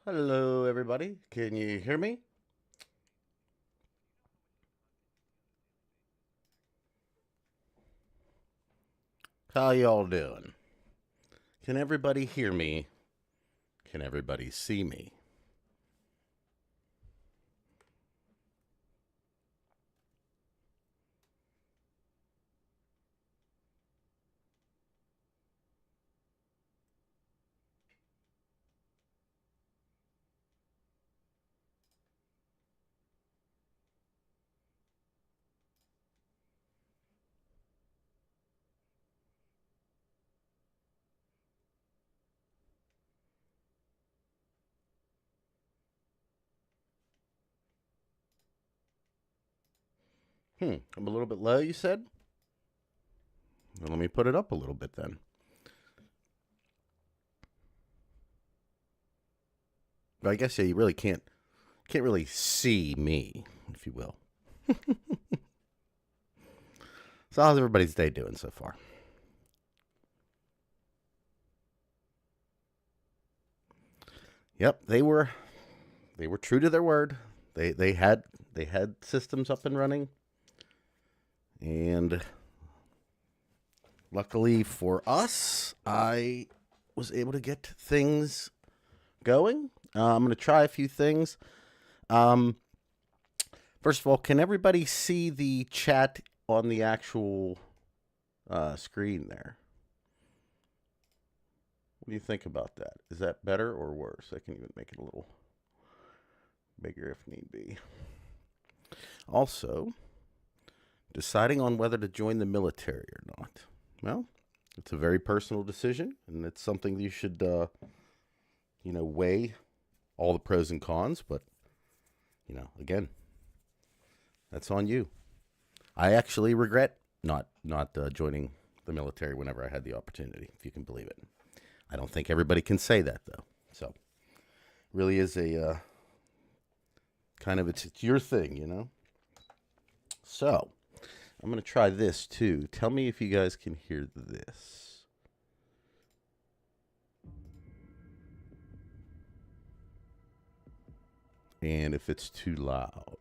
Hello, everybody. Can you hear me? How y'all doing? Can everybody hear me? Can everybody see me? I'm a little bit low, you said? Well, let me put it up a little bit then. But I guess you really can't really see me, if you will. So how's everybody's day doing so far? Yep, they were true to their word. They had systems up and running, and luckily for us, I was able to get things going. I'm going to try a few things. First of all, can everybody see the chat on the actual screen there? What do you think about that? Is that better or worse? I can even make it a little bigger if need be. Also, deciding on whether to join the military or not. Well, it's a very personal decision, and it's something you should, weigh all the pros and cons. But, again, that's on you. I actually regret not joining the military whenever I had the opportunity, if you can believe it. I don't think everybody can say that, though. So, really is a kind of, it's your thing, So, I'm going to try this, too. Tell me if you guys can hear this. And if it's too loud.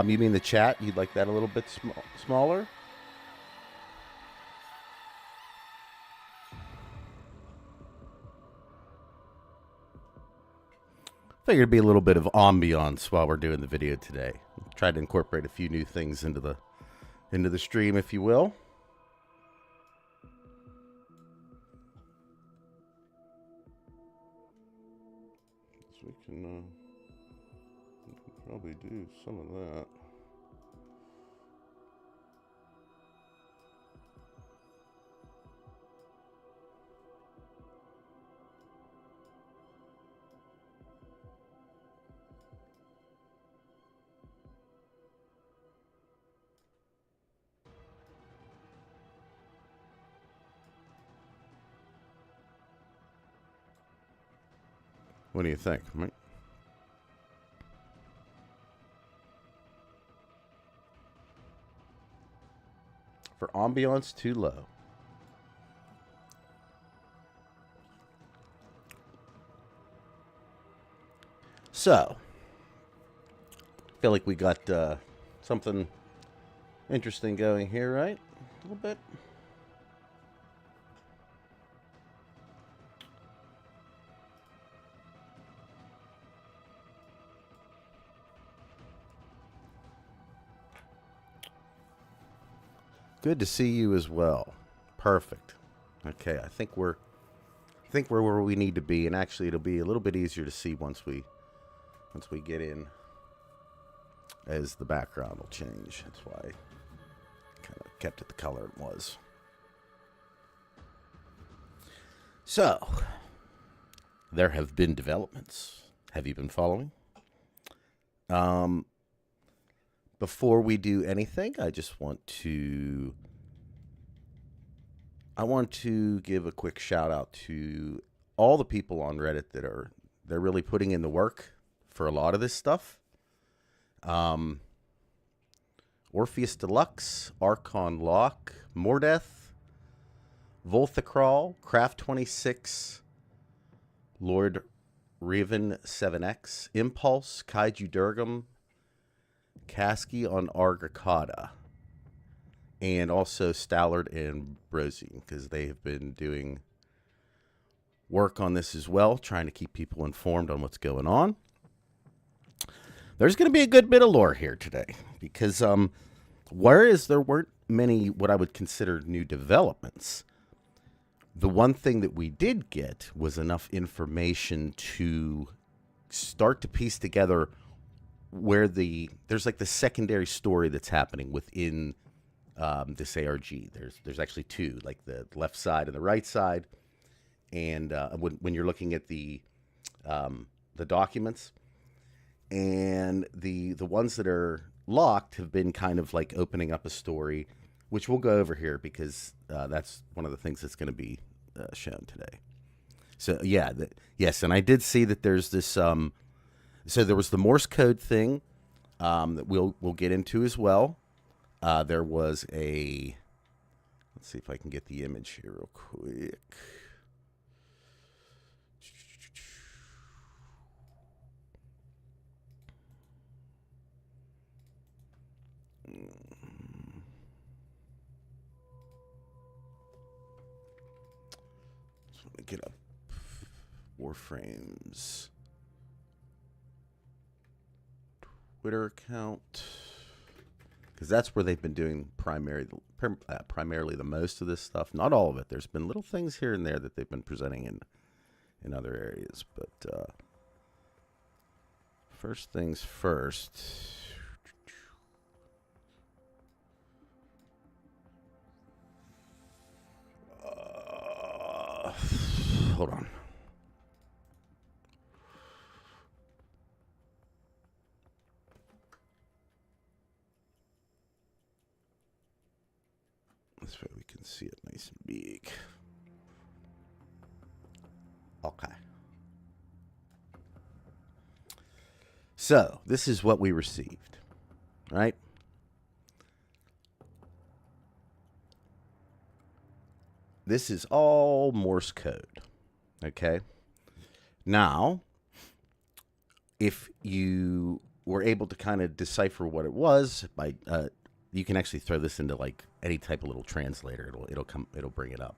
You mean the chat? You'd like that a little bit smaller? Figured it'd be a little bit of ambiance while we're doing the video today. Tried to incorporate a few new things into the stream, if you will. So we can probably do some of that. What do you think, Mike? For ambiance, too low. So, I feel like we got something interesting going here, right? A little bit. Good to see you as well. Perfect. Okay, I think we're where we need to be, and actually it'll be a little bit easier to see once we get in, as the background will change. That's why I kind of kept it the color it was. So, there have been developments. Have you been following? Before we do anything, I want to give a quick shout out to all the people on Reddit they're really putting in the work for a lot of this stuff. Orpheus Deluxe, Archon Lock, Mordeth, Volthacrawl, Craft 26, Lord Raven 7X, Impulse, Kaiju Durgam, Kasky on Argakata, and also Stallard and Brosine, because they have been doing work on this as well, trying to keep people informed on what's going on. There's going to be a good bit of lore here today, because whereas there weren't many what I would consider new developments, the one thing that we did get was enough information to start to piece together where there's like the secondary story that's happening within this ARG. There's actually two, like the left side and the right side. And when you're looking at the documents, and the ones that are locked have been kind of like opening up a story, which we'll go over here because that's one of the things that's going to be shown today. So yeah, yes, and I did see that there's this. So there was the Morse code thing that we'll get into as well. There was a. Let's see if I can get the image here real quick. Let me get up WARFRAME's Twitter account, because that's where they've been doing primarily the most of this stuff. Not all of it. There's been little things here and there that they've been presenting in other areas. But first things first. Hold on. This way we can see it nice and big. Okay. So, this is what we received, right? This is all Morse code, okay? Now, if you were able to kind of decipher what it was, by you can actually throw this into like any type of little translator. It'll bring it up.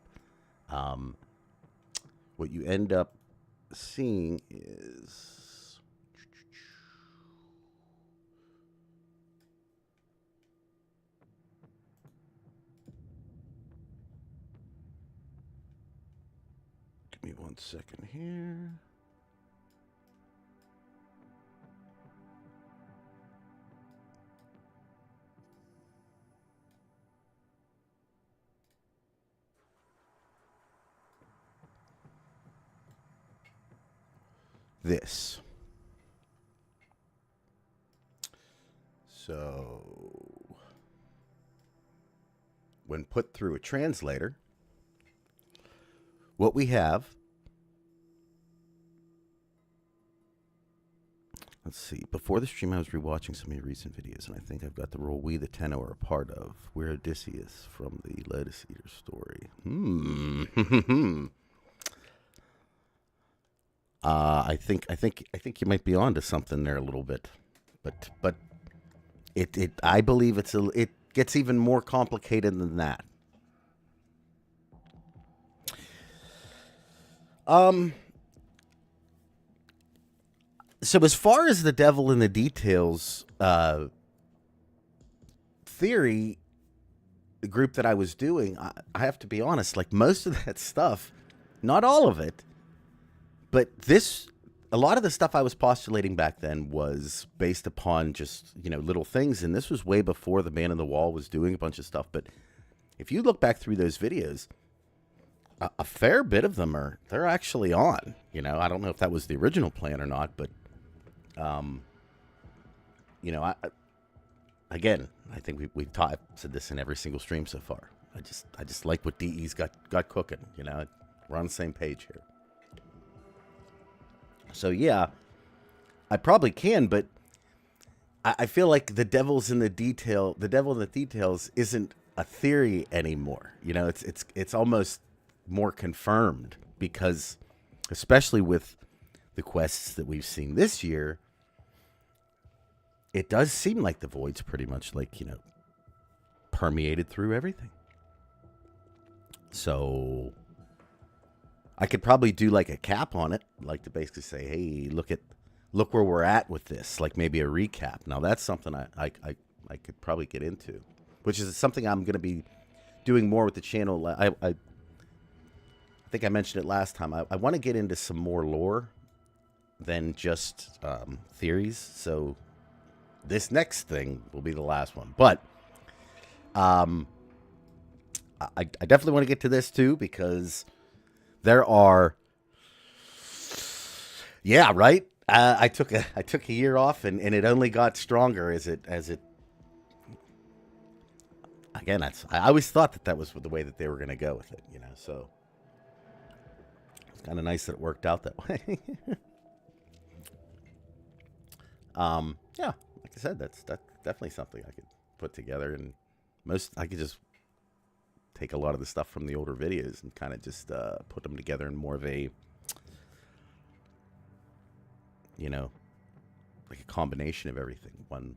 What you end up seeing is give me 1 second here. This. So, when put through a translator, what we have, let's see, before the stream I was rewatching some of your recent videos, and I think I've got the role we the Tenno are a part of. We're Odysseus from the Lotus Eater story. I think you might be onto something there a little bit, but I believe it gets even more complicated than that. So as far as the devil in the details theory, the group that I was doing, I have to be honest, like most of that stuff, not all of it, but a lot of the stuff I was postulating back then was based upon just, little things. And this was way before the Man in the Wall was doing a bunch of stuff. But if you look back through those videos, a fair bit of them they're actually on. You know, I don't know if that was the original plan or not, but you know, again, I think we've said this in every single stream so far. I just like what DE's got cooking. You know, we're on the same page here. So yeah, I probably can, but I feel like the devil's in the detail. The devil in the details isn't a theory anymore. You know, it's almost more confirmed, because especially with the quests that we've seen this year, it does seem like the void's pretty much like, you know, permeated through everything. So I could probably do like a cap on it, like to basically say, hey, look where we're at with this, like maybe a recap. Now that's something I could probably get into, which is something I'm going to be doing more with the channel. I think I mentioned it last time. I want to get into some more lore than just theories. So this next thing will be the last one. But I definitely want to get to this too, because there are, yeah, right. I took a year off, and it only got stronger as it. Again, I always thought that was the way that they were going to go with it, you know. So it's kind of nice that it worked out that way. Yeah, like I said, that's definitely something I could put together, and I could just take a lot of the stuff from the older videos and kind of just put them together in more of a, you know, like a combination of everything, one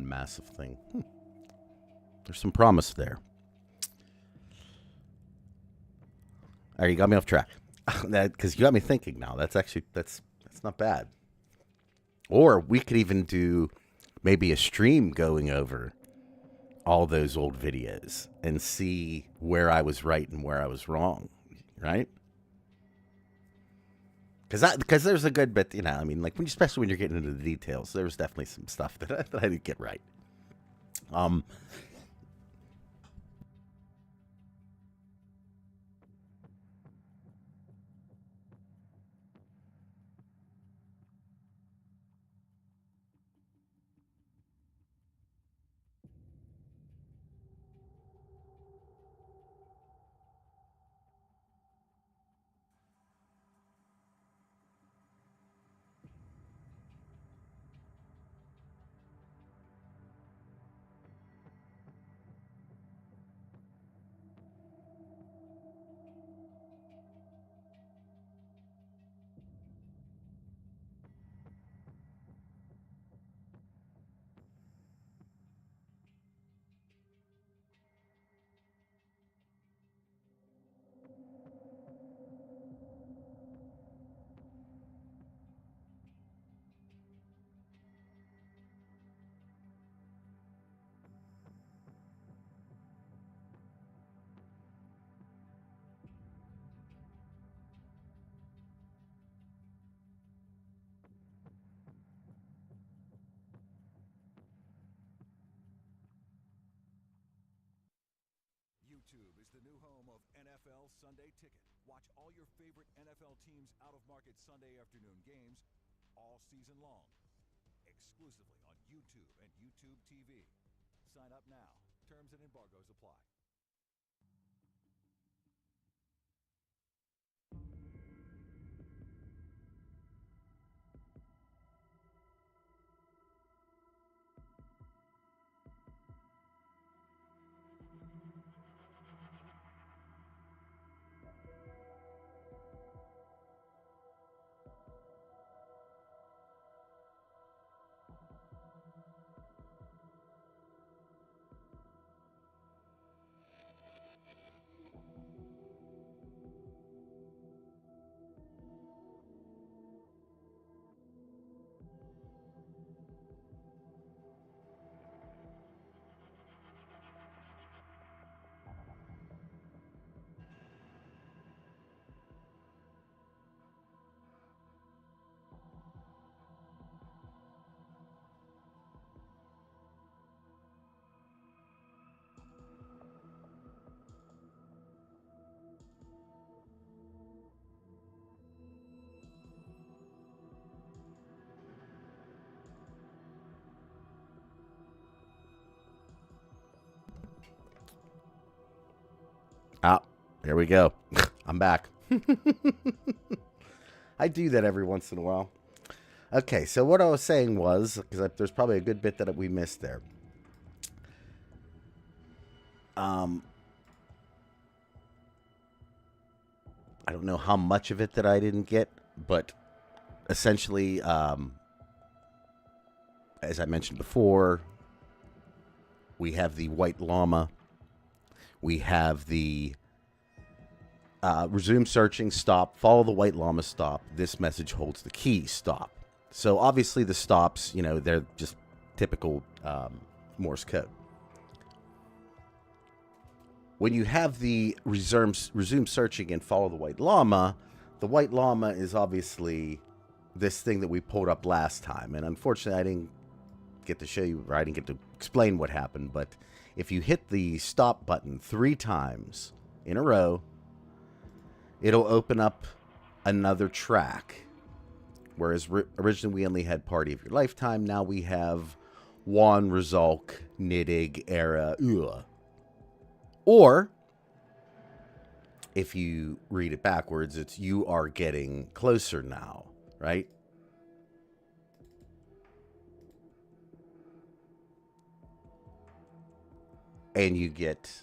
massive thing. There's some promise there. All right, you got me off track. Because you got me thinking now. That's not bad. Or we could even do maybe a stream going over all those old videos and see where I was right and where I was wrong, right? Because there's a good bit, you know, I mean, like, especially when you're getting into the details, there's definitely some stuff that I didn't get right. YouTube is the new home of NFL Sunday Ticket. Watch all your favorite NFL teams' out-of-market Sunday afternoon games all season long, exclusively on YouTube and YouTube TV. Sign up now. Terms and embargoes apply. There we go. I'm back. I do that every once in a while. Okay, so what I was saying was, because there's probably a good bit that we missed there. I don't know how much of it that I didn't get, but essentially, as I mentioned before, we have the white llama. We have the resume searching, stop, follow the white llama, stop. This message holds the key, stop. So obviously the stops, they're just typical Morse code. When you have the resume searching and follow the white llama is obviously this thing that we pulled up last time. And unfortunately, I didn't get to show you, or I didn't get to explain what happened. But if you hit the stop button 3 times in a row, it'll open up another track. Whereas originally we only had Party of Your Lifetime. Now we have Juan, Rizalk, Niddig, Era, Ua. Or, if you read it backwards, it's You Are Getting Closer Now, right? And you get...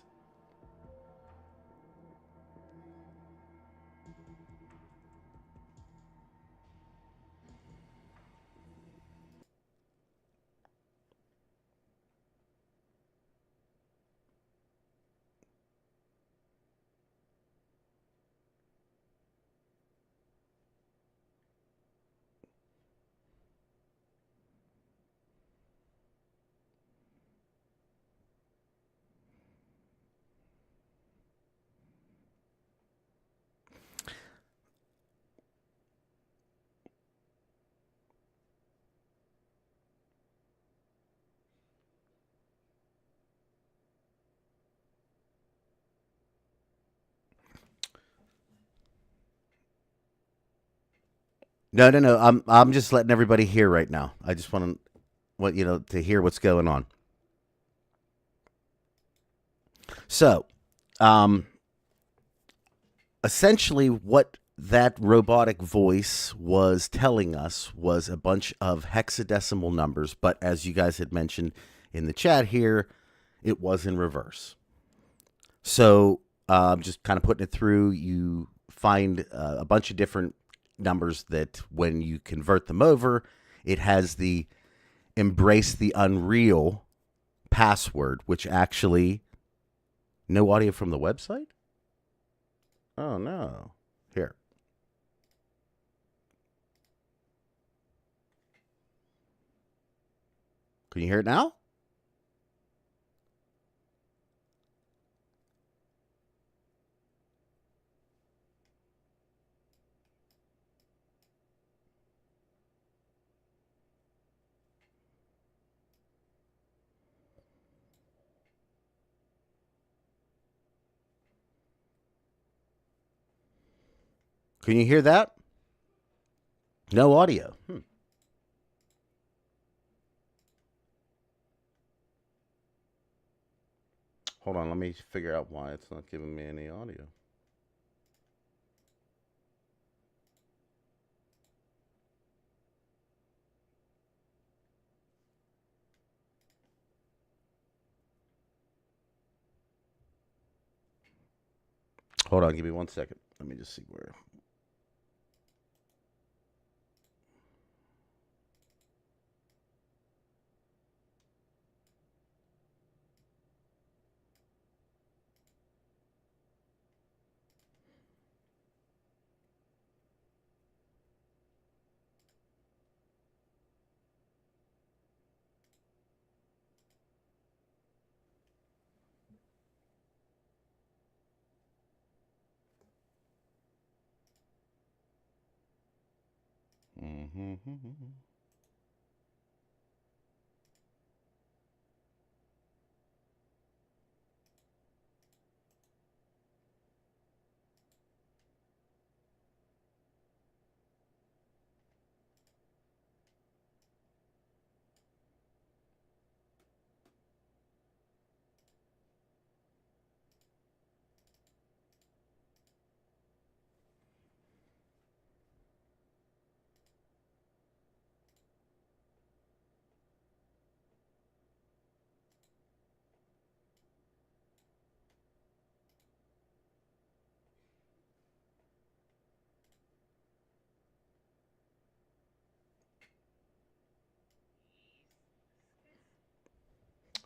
No. I'm just letting everybody hear right now. I just want to hear what's going on. So, essentially, what that robotic voice was telling us was a bunch of hexadecimal numbers, but as you guys had mentioned in the chat here, it was in reverse. So, just kind of putting it through, you find a bunch of different numbers that when you convert them over, it has the embrace the unreal password, which actually... No audio from the website? Oh, no. Here. Can you hear it now? Can you hear that? No audio. Hold on, let me figure out why it's not giving me any audio. Hold on, give me 1 second. Let me just see where...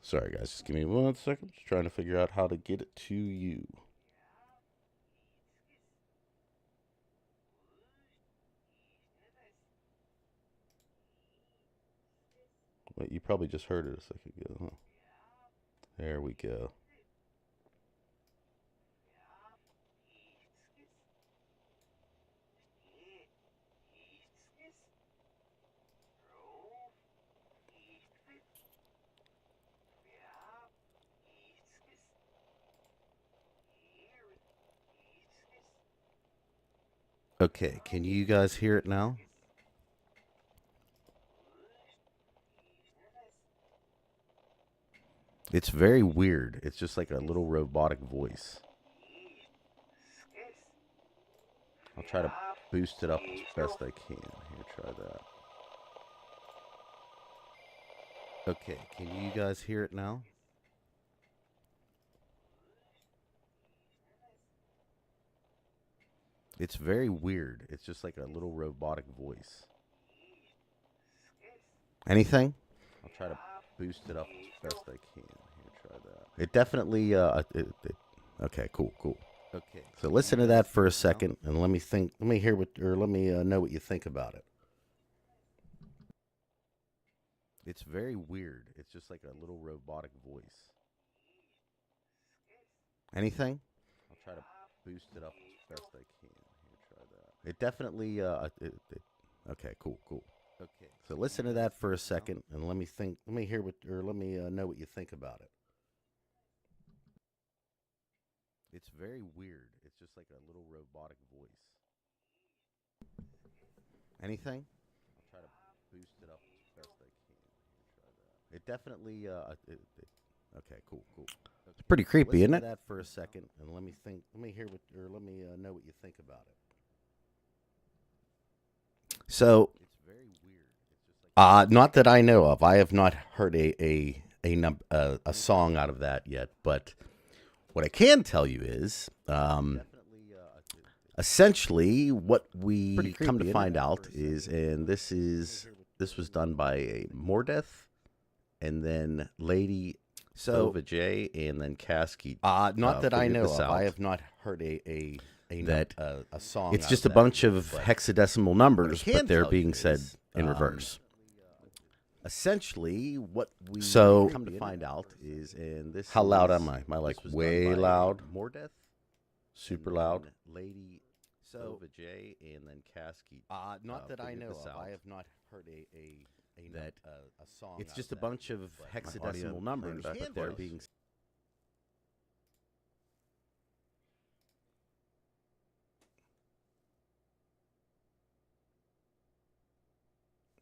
Sorry, guys. Just give me 1 second. Just trying to figure out how to get it to you. Wait, you probably just heard it a second ago, huh? There we go. Okay, can you guys hear it now? It's very weird. It's just like a little robotic voice. I'll try to boost it up as best I can. Here, try that. Okay, can you guys hear it now? It's very weird. It's just like a little robotic voice. Anything? I'll try to boost it up as best I can. Here, try that. It definitely, okay, cool. Okay. So listen to that for a second and let me know what you think about it. It's very weird. It's just like a little robotic voice. Anything? I'll try to boost it up as best I can. Here, try that. It definitely, okay, cool. Okay. So listen to that for a second and let me know what you think about it. It's very weird. It's just like a little robotic voice. Anything? I'll try to boost it up as best I can. Here, try that. It definitely, okay, cool. It's pretty creepy, isn't it? Listen to that for a second and let me know what you think about it. So, it's very weird. It's just like not that I know of. I have not heard a song out of that yet. But what I can tell you is, essentially, what we come to find out is, and this was done by Mordeth, and then Lady Sova J, and then Kasky. Not that I know of. I have not heard a song. It's just a bunch of hexadecimal numbers, but they're being said in reverse. Essentially, what we come to find out is, and this. How loud am I? Am I like way loud? Mordeth, super loud. Lady Sova J, and then Kasky. Not that I know of. I have not heard a song. It's just a bunch of hexadecimal numbers, but they're being.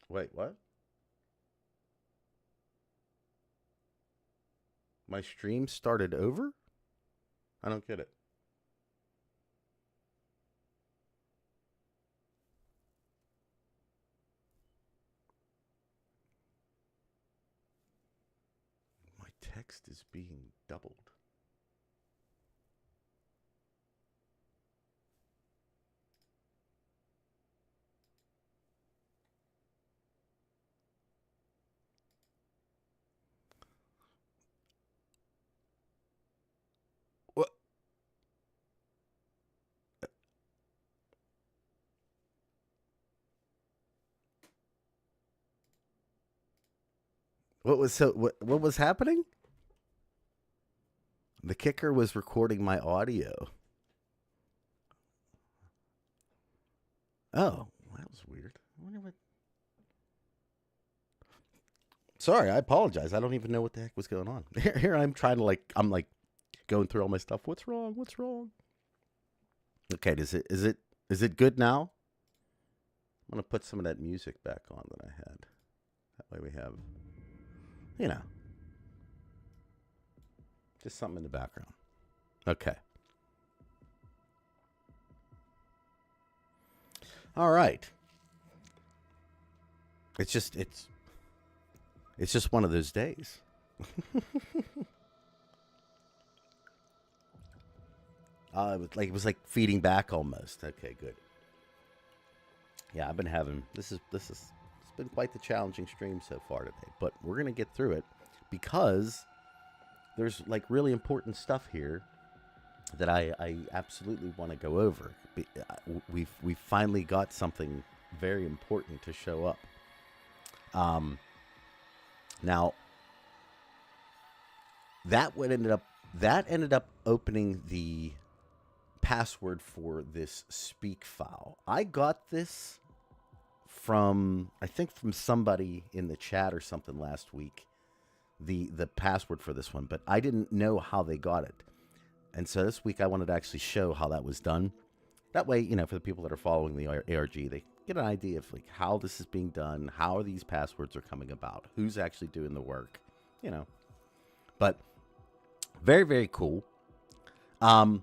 Wait, what? My stream started over? I don't get it. My text is being doubled. What was happening? The kicker was recording my audio. Oh, that was weird. I wonder what. Sorry, I apologize. I don't even know what the heck was going on. Here I'm trying to I'm going through all my stuff. What's wrong? Okay, is it good now? I'm gonna put some of that music back on that I had. That way we have, just something in the background. Okay. All right. It's just one of those days. It was like feeding back almost. Okay, good. Yeah, I've been having it's been quite the challenging stream so far today, but we're gonna get through it because there's like really important stuff here that I absolutely want to go over. We've finally got something very important to show up. Now that ended up opening the password for this speak file. I got this from, I think, from somebody in the chat or something last week, the password for this one, but I didn't know how they got it. And so this week I wanted to actually show how that was done. That way, for the people that are following the ARG, they get an idea of like how this is being done, how these passwords are coming about, who's actually doing the work, But very, very cool. And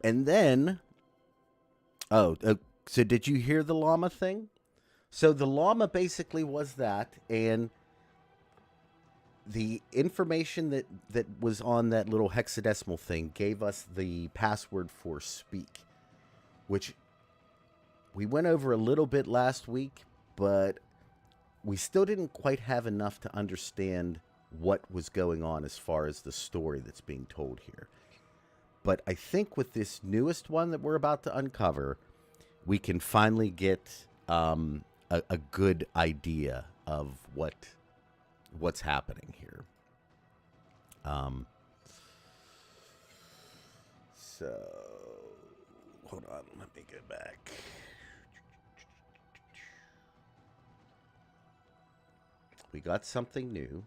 then, so did you hear the llama thing? So the llama basically was that, and the information that was on that little hexadecimal thing gave us the password for speak, which we went over a little bit last week, but we still didn't quite have enough to understand what was going on as far as the story that's being told here. But I think with this newest one that we're about to uncover, we can finally get a good idea of what's happening here. So hold on, let me go back. We got something new.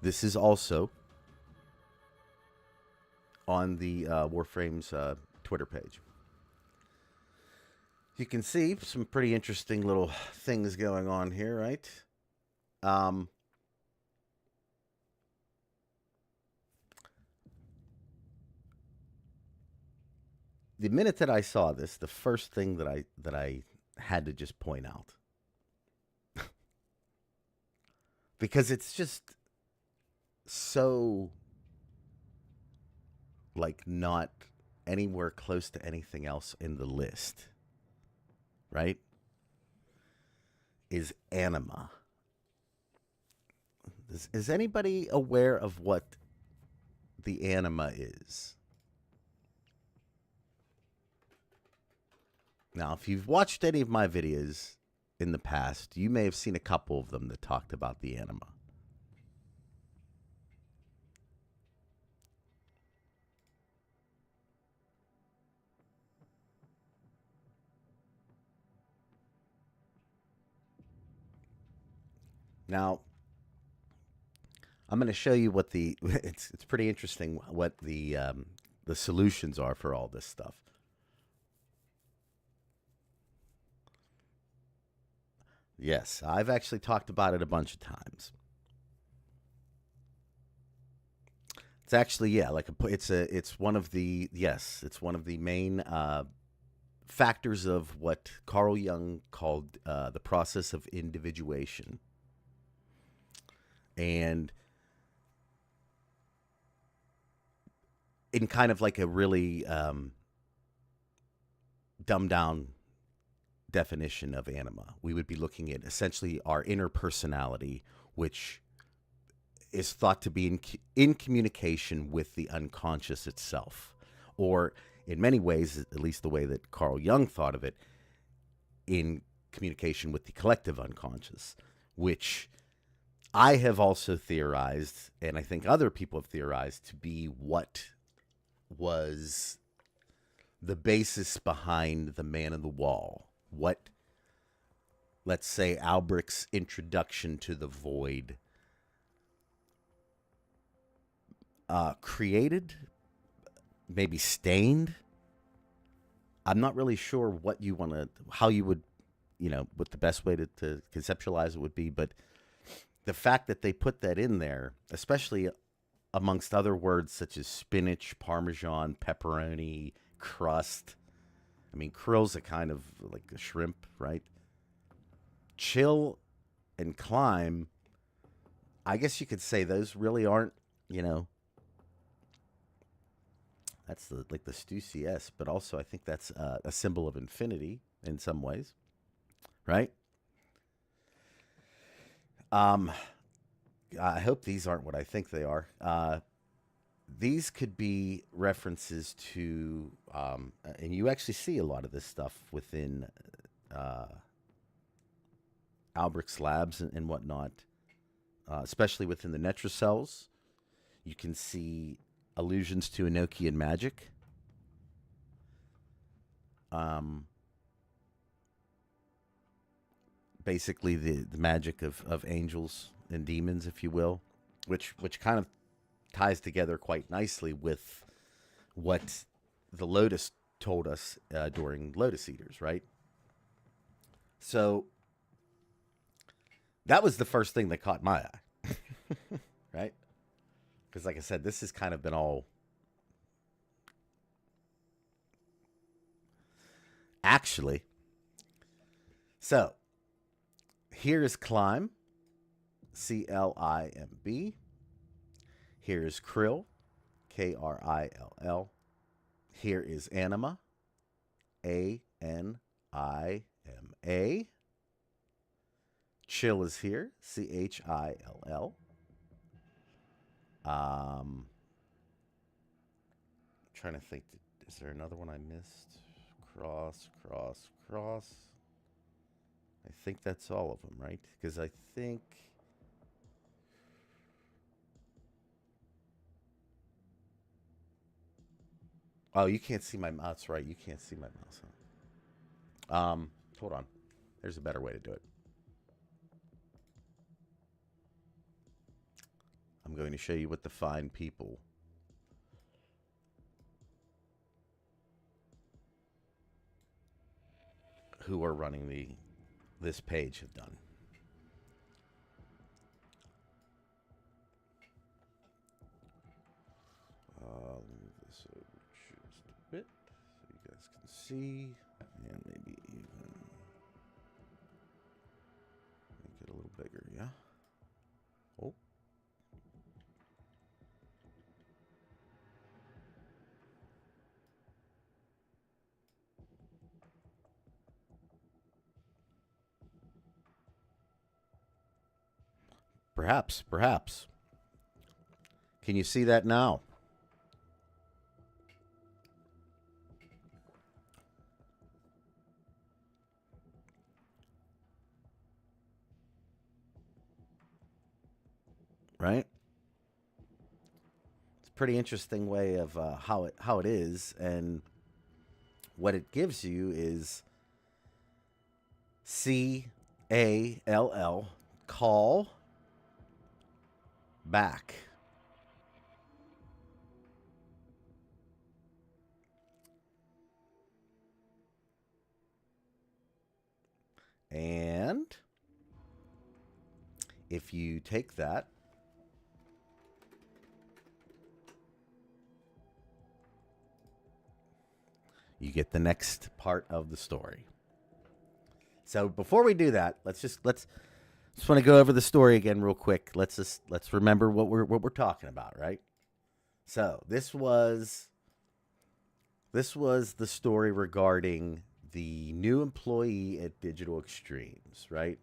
This is also on the Warframe's Twitter page. You can see some pretty interesting little things going on here, right? The minute that I saw this, the first thing that I had to just point out, because it's just so like not anywhere close to anything else in the list, right? Is Anima. Is anybody aware of what the Anima is? Now, if you've watched any of my videos in the past, you may have seen a couple of them that talked about the Anima. Now, I'm going to show you what it's pretty interesting what the solutions are for all this stuff. Yes, I've actually talked about it a bunch of times. It's actually, yeah, it's one of the main factors of what Carl Jung called the process of individuation. And in kind of like a really dumbed down definition of anima, we would be looking at essentially our inner personality, which is thought to be in communication with the unconscious itself, or in many ways, at least the way that Carl Jung thought of it, in communication with the collective unconscious, which I have also theorized, and I think other people have theorized, to be what was the basis behind the Man in the Wall. What, let's say, Albrecht's introduction to the void created, maybe stained. I'm not really sure what you want to, how you would, what the best way to conceptualize it would be, but the fact that they put that in there, especially amongst other words such as spinach, parmesan, pepperoni, crust. I mean, krill's a kind of like a shrimp, right? Chill and climb, I guess you could say those really aren't, That's the like the Stu CS, but also I think that's a symbol of infinity in some ways, right? I hope these aren't what I think they are. These could be references to, and you actually see a lot of this stuff within Albrecht's labs and whatnot, especially within the Netracells. You can see allusions to Enochian magic. Basically, the magic of angels and demons, if you will, which kind of ties together quite nicely with what the Lotus told us during Lotus Eaters, right? So that was the first thing that caught my eye, right? Because like I said, this has kind of been all actually. So here is Climb, CLIMB. Here is Krill, KRILL. Here is Anima, ANIMA. Chill is here, CHILL. Trying to think, is there another one I missed? Cross. I think that's all of them, right? Because I think... Oh, you can't see my mouse, right? You can't see my mouse. Huh? Hold on. There's a better way to do it. I'm going to show you what the fine people who are running this page have done. Let me move this over just a bit so you guys can see, and maybe even make it a little bigger, yeah? Oh. Perhaps. Can you see that now? Right? It's a pretty interesting way of how it is, and what it gives you is CALL, call back. And if you take that, you get the next part of the story. So before we do that, let's just want to go over the story again real quick. Let's remember what we're talking about, right? So this was the story regarding the new employee at Digital Extremes, right?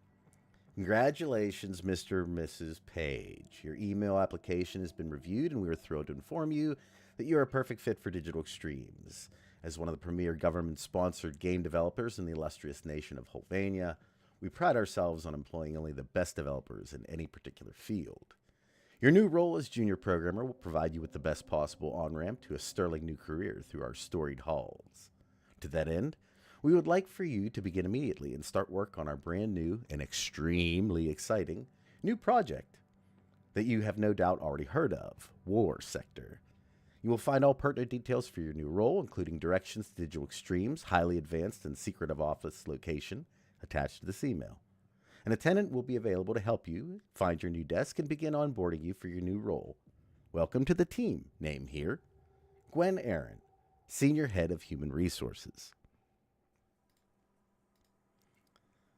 Congratulations, Mr. and Mrs. Page. Your email application has been reviewed, and we are thrilled to inform you that you are a perfect fit for Digital Extremes. As one of the premier government-sponsored game developers in the illustrious nation of Hulvania, we pride ourselves on employing only the best developers in any particular field. Your new role as junior programmer will provide you with the best possible on-ramp to a sterling new career through our storied halls. To that end, we would like for you to begin immediately and start work on our brand new and extremely exciting new project that you have no doubt already heard of, War Sector. You will find all pertinent details for your new role, including directions to Digital Extremes' highly advanced and secretive office location attached to this email. An attendant will be available to help you find your new desk and begin onboarding you for your new role. Welcome to the team. Name here, Gwen Aaron, Senior Head of Human Resources.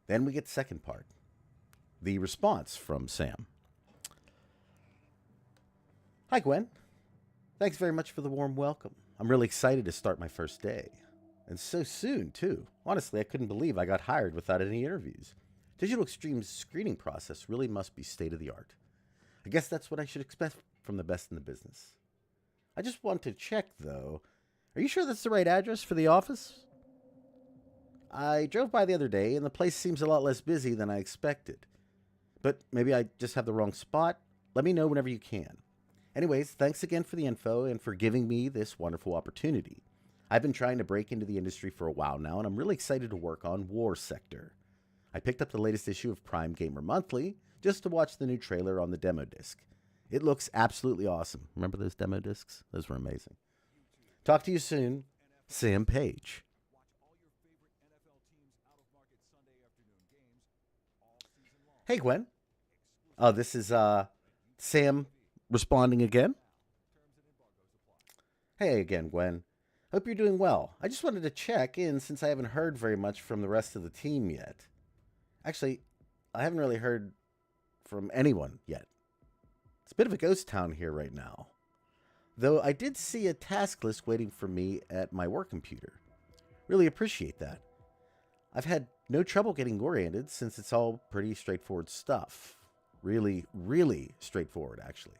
Then we get the second part, the response from Sam. Hi, Gwen. Thanks very much for the warm welcome. I'm really excited to start my first day. And so soon, too. Honestly, I couldn't believe I got hired without any interviews. Digital Extreme's screening process really must be state of the art. I guess that's what I should expect from the best in the business. I just want to check, though. Are you sure that's the right address for the office? I drove by the other day, and the place seems a lot less busy than I expected. But maybe I just have the wrong spot. Let me know whenever you can. Anyways, thanks again for the info and for giving me this wonderful opportunity. I've been trying to break into the industry for a while now, and I'm really excited to work on War Sector. I picked up the latest issue of Prime Gamer Monthly just to watch the new trailer on the demo disc. It looks absolutely awesome. Remember those demo discs? Those were amazing. Talk to you soon. Sam Page. Hey, Gwen. Oh, this is Sam responding again. Hey again, Gwen. Hope you're doing well. I just wanted to check in since I haven't heard very much from the rest of the team yet. Actually, I haven't really heard from anyone yet. It's a bit of a ghost town here right now. Though I did see a task list waiting for me at my work computer. Really appreciate that. I've had no trouble getting oriented since it's all pretty straightforward stuff. Really, really straightforward, actually.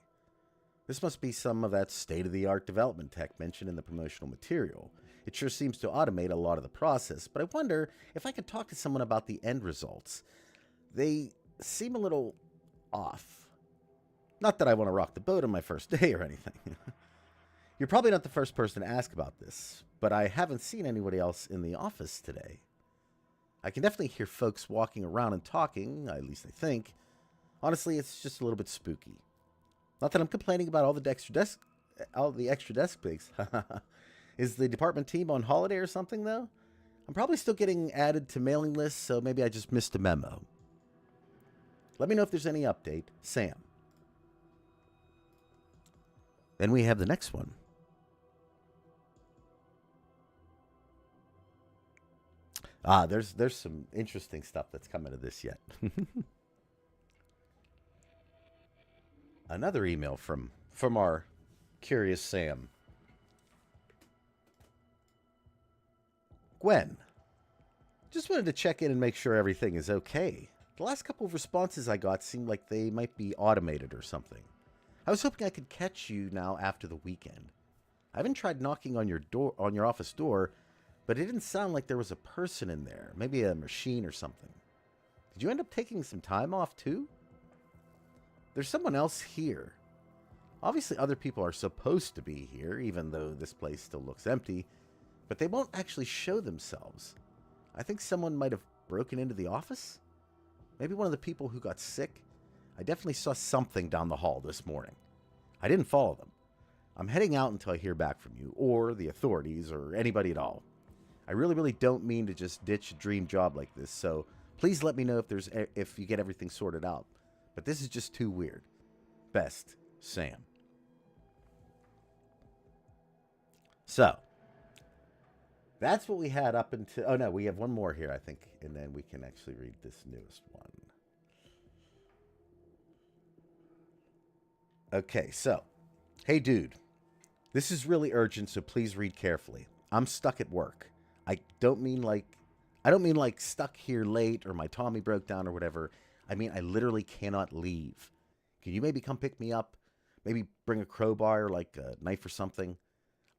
This must be some of that state-of-the-art development tech mentioned in the promotional material. It sure seems to automate a lot of the process, but I wonder if I could talk to someone about the end results. They seem a little off. Not that I want to rock the boat on my first day or anything. You're probably not the first person to ask about this, but I haven't seen anybody else in the office today. I can definitely hear folks walking around and talking, at least I think. Honestly, it's just a little bit spooky. Not that I'm complaining about all the extra desk space. Is the department team on holiday or something, though? I'm probably still getting added to mailing lists, so maybe I just missed a memo. Let me know if there's any update. Sam. Then we have the next one. There's some interesting stuff that's coming to this yet. Another email from our curious Sam. Gwen, just wanted to check in and make sure everything is okay. The last couple of responses I got seemed like they might be automated or something. I was hoping I could catch you now after the weekend. I haven't tried knocking on your office door, but it didn't sound like there was a person in there, maybe a machine or something. Did you end up taking some time off too? There's someone else here. Obviously other people are supposed to be here, even though this place still looks empty, but they won't actually show themselves. I think someone might have broken into the office? Maybe one of the people who got sick? I definitely saw something down the hall this morning. I didn't follow them. I'm heading out until I hear back from you, or the authorities, or anybody at all. I really don't mean to just ditch a dream job like this, so please let me know if you get everything sorted out. But this is just too weird. Best, Sam. So, that's what we had up until... Oh, no, we have one more here, I think, and then we can actually read this newest one. Okay, so, hey, dude. This is really urgent, so please read carefully. I'm stuck at work. I don't mean like stuck here late or my Tommy broke down or whatever. I mean, I literally cannot leave. Can you maybe come pick me up? Maybe bring a crowbar or like a knife or something?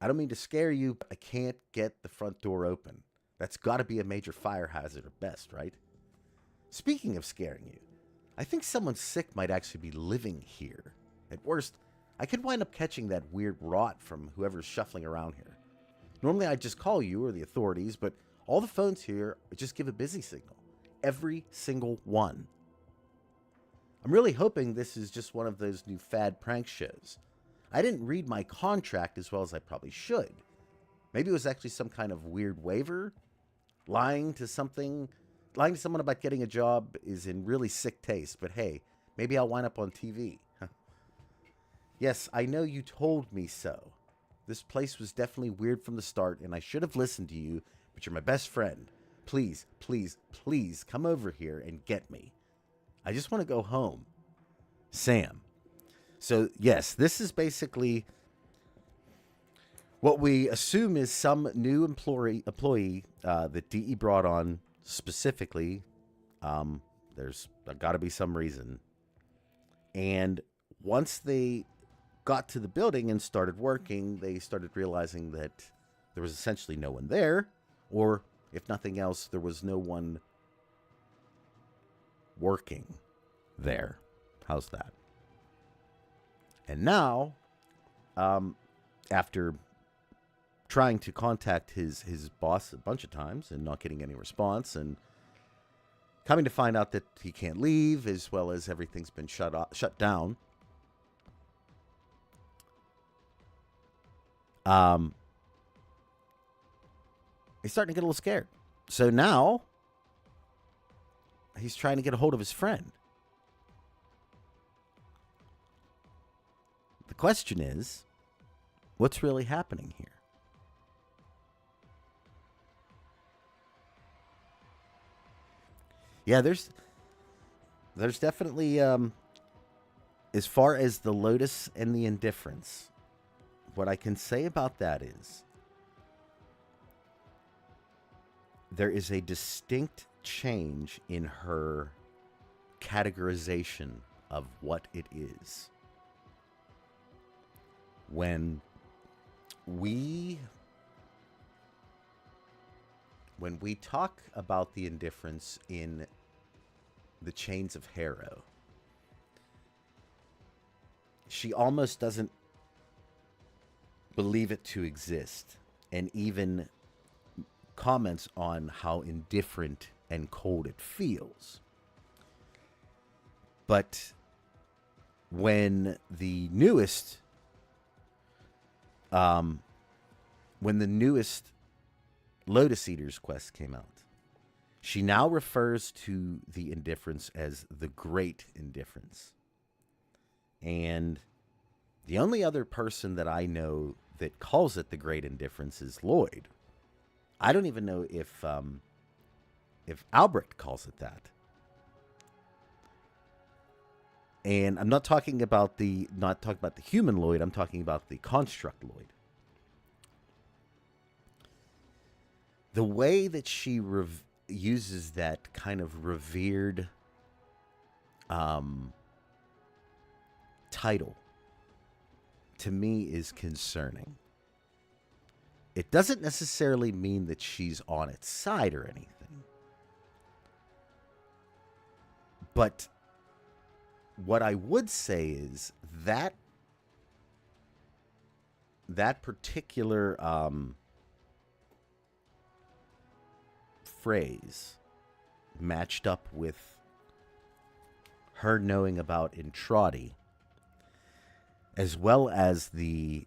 I don't mean to scare you, but I can't get the front door open. That's got to be a major fire hazard at best, right? Speaking of scaring you, I think someone sick might actually be living here. At worst, I could wind up catching that weird rot from whoever's shuffling around here. Normally I'd just call you or the authorities, but all the phones here just give a busy signal. Every single one. I'm really hoping this is just one of those new fad prank shows. I didn't read my contract as well as I probably should. Maybe it was actually some kind of weird waiver. Lying to someone about getting a job is in really sick taste, but hey, maybe I'll wind up on TV. Yes, I know you told me so. This place was definitely weird from the start, and I should have listened to you, but you're my best friend. Please, please, please come over here and get me. I just want to go home. Sam. So, yes, this is basically What we assume is some new employee that DE brought on specifically. There's got to be some reason. And once they got to the building and started working, they started realizing that there was essentially no one there, or if nothing else, there was no one working there. How's that? And now, after trying to contact his boss a bunch of times and not getting any response, and coming to find out that he can't leave, as well as everything's been shut down, he's starting to get a little scared. So now he's trying to get a hold of his friend. The question is, what's really happening here? Yeah, there's definitely, as far as the Lotus and the indifference, what I can say about that is there is a distinct change in her categorization of what it is. When we talk about the indifference in the Chains of Harrow, she almost doesn't believe it to exist, and even comments on how indifferent and cold it feels. But when the newest Lotus Eater's quest came out, she now refers to the indifference as the Great Indifference. And the only other person that I know that calls it the Great Indifference is Lloyd. I don't even know if Albrecht calls it that. And I'm not talking about the human Lloyd. I'm talking about the construct Lloyd. The way that she uses that kind of revered title, to me, is concerning. It doesn't necessarily mean that she's on its side or anything. But what I would say is that particular phrase matched up with her knowing about Entradi, as well as the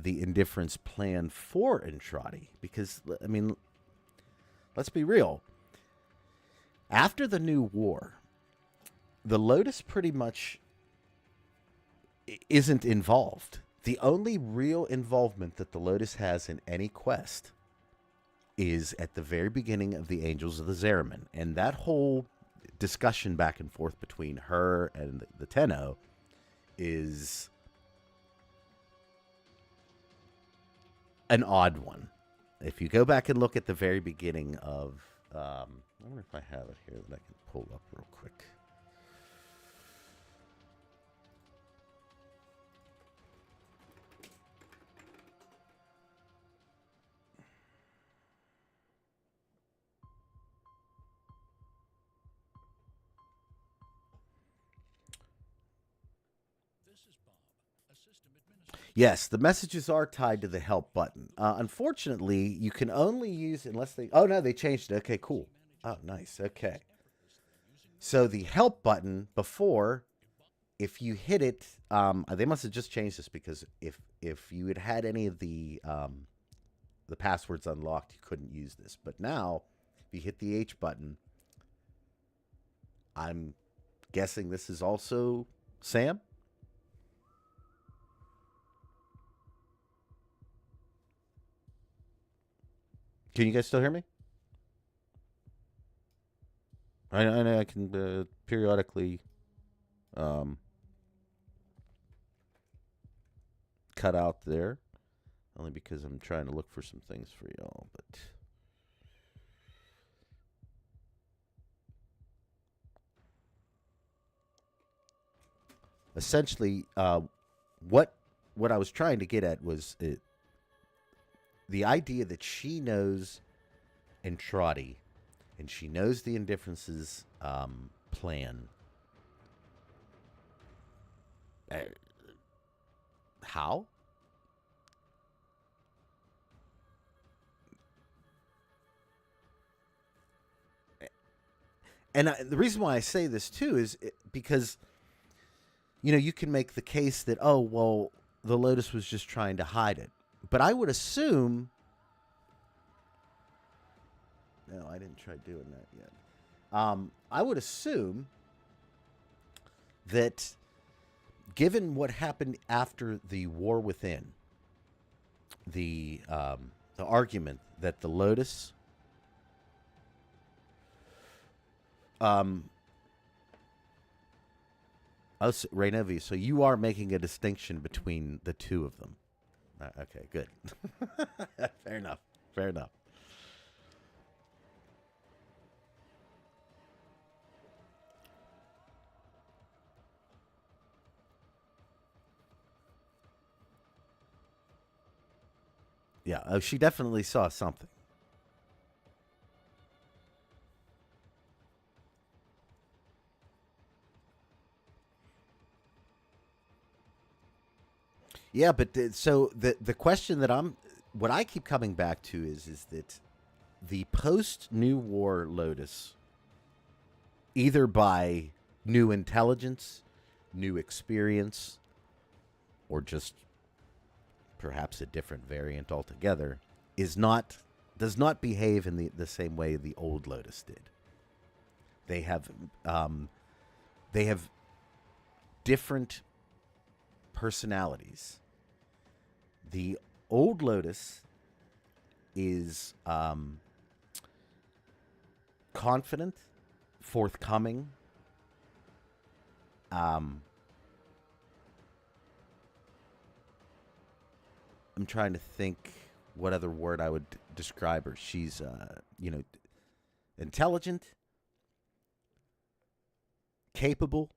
indifference plan for Entradi. Because, I mean, let's be real. After the New War, the Lotus pretty much isn't involved. The only real involvement that the Lotus has in any quest is at the very beginning of the Angels of the Zeraman. And that whole discussion back and forth between her and the Tenno is an odd one. If you go back and look at the very beginning of... I wonder if I have it here that I can pull up real quick. Yes, the messages are tied to the help button. Unfortunately, you can only use unless they... Oh, no, they changed it. Okay, cool. Oh, nice. Okay. So the help button before, if you hit it, they must have just changed this, because if you had any of the passwords unlocked, you couldn't use this. But now, if you hit the H button, I'm guessing this is also Sam? Can you guys still hear me? I know I can periodically cut out there. only because I'm trying to look for some things for y'all, but essentially, what I was trying to get at was the idea that she knows Entrati, and she knows the Indifference's plan. How? And the reason why I say this too is because, you know, you can make the case that, oh, well, the Lotus was just trying to hide it. But I would assume... No, I didn't try doing that yet. I would assume that given what happened after the War Within, the argument that the Lotus... Raynovi, so you are making a distinction between the two of them. Okay, good. Fair enough. Fair enough. Yeah, she definitely saw something. Yeah, but so the question that what I keep coming back to is that the post New War Lotus, either by new intelligence, new experience, or just perhaps a different variant altogether, does not behave in the same way the old Lotus did. They have different personalities. The old Lotus is confident, forthcoming, I'm trying to think what other word I would describe her. She's, intelligent, capable.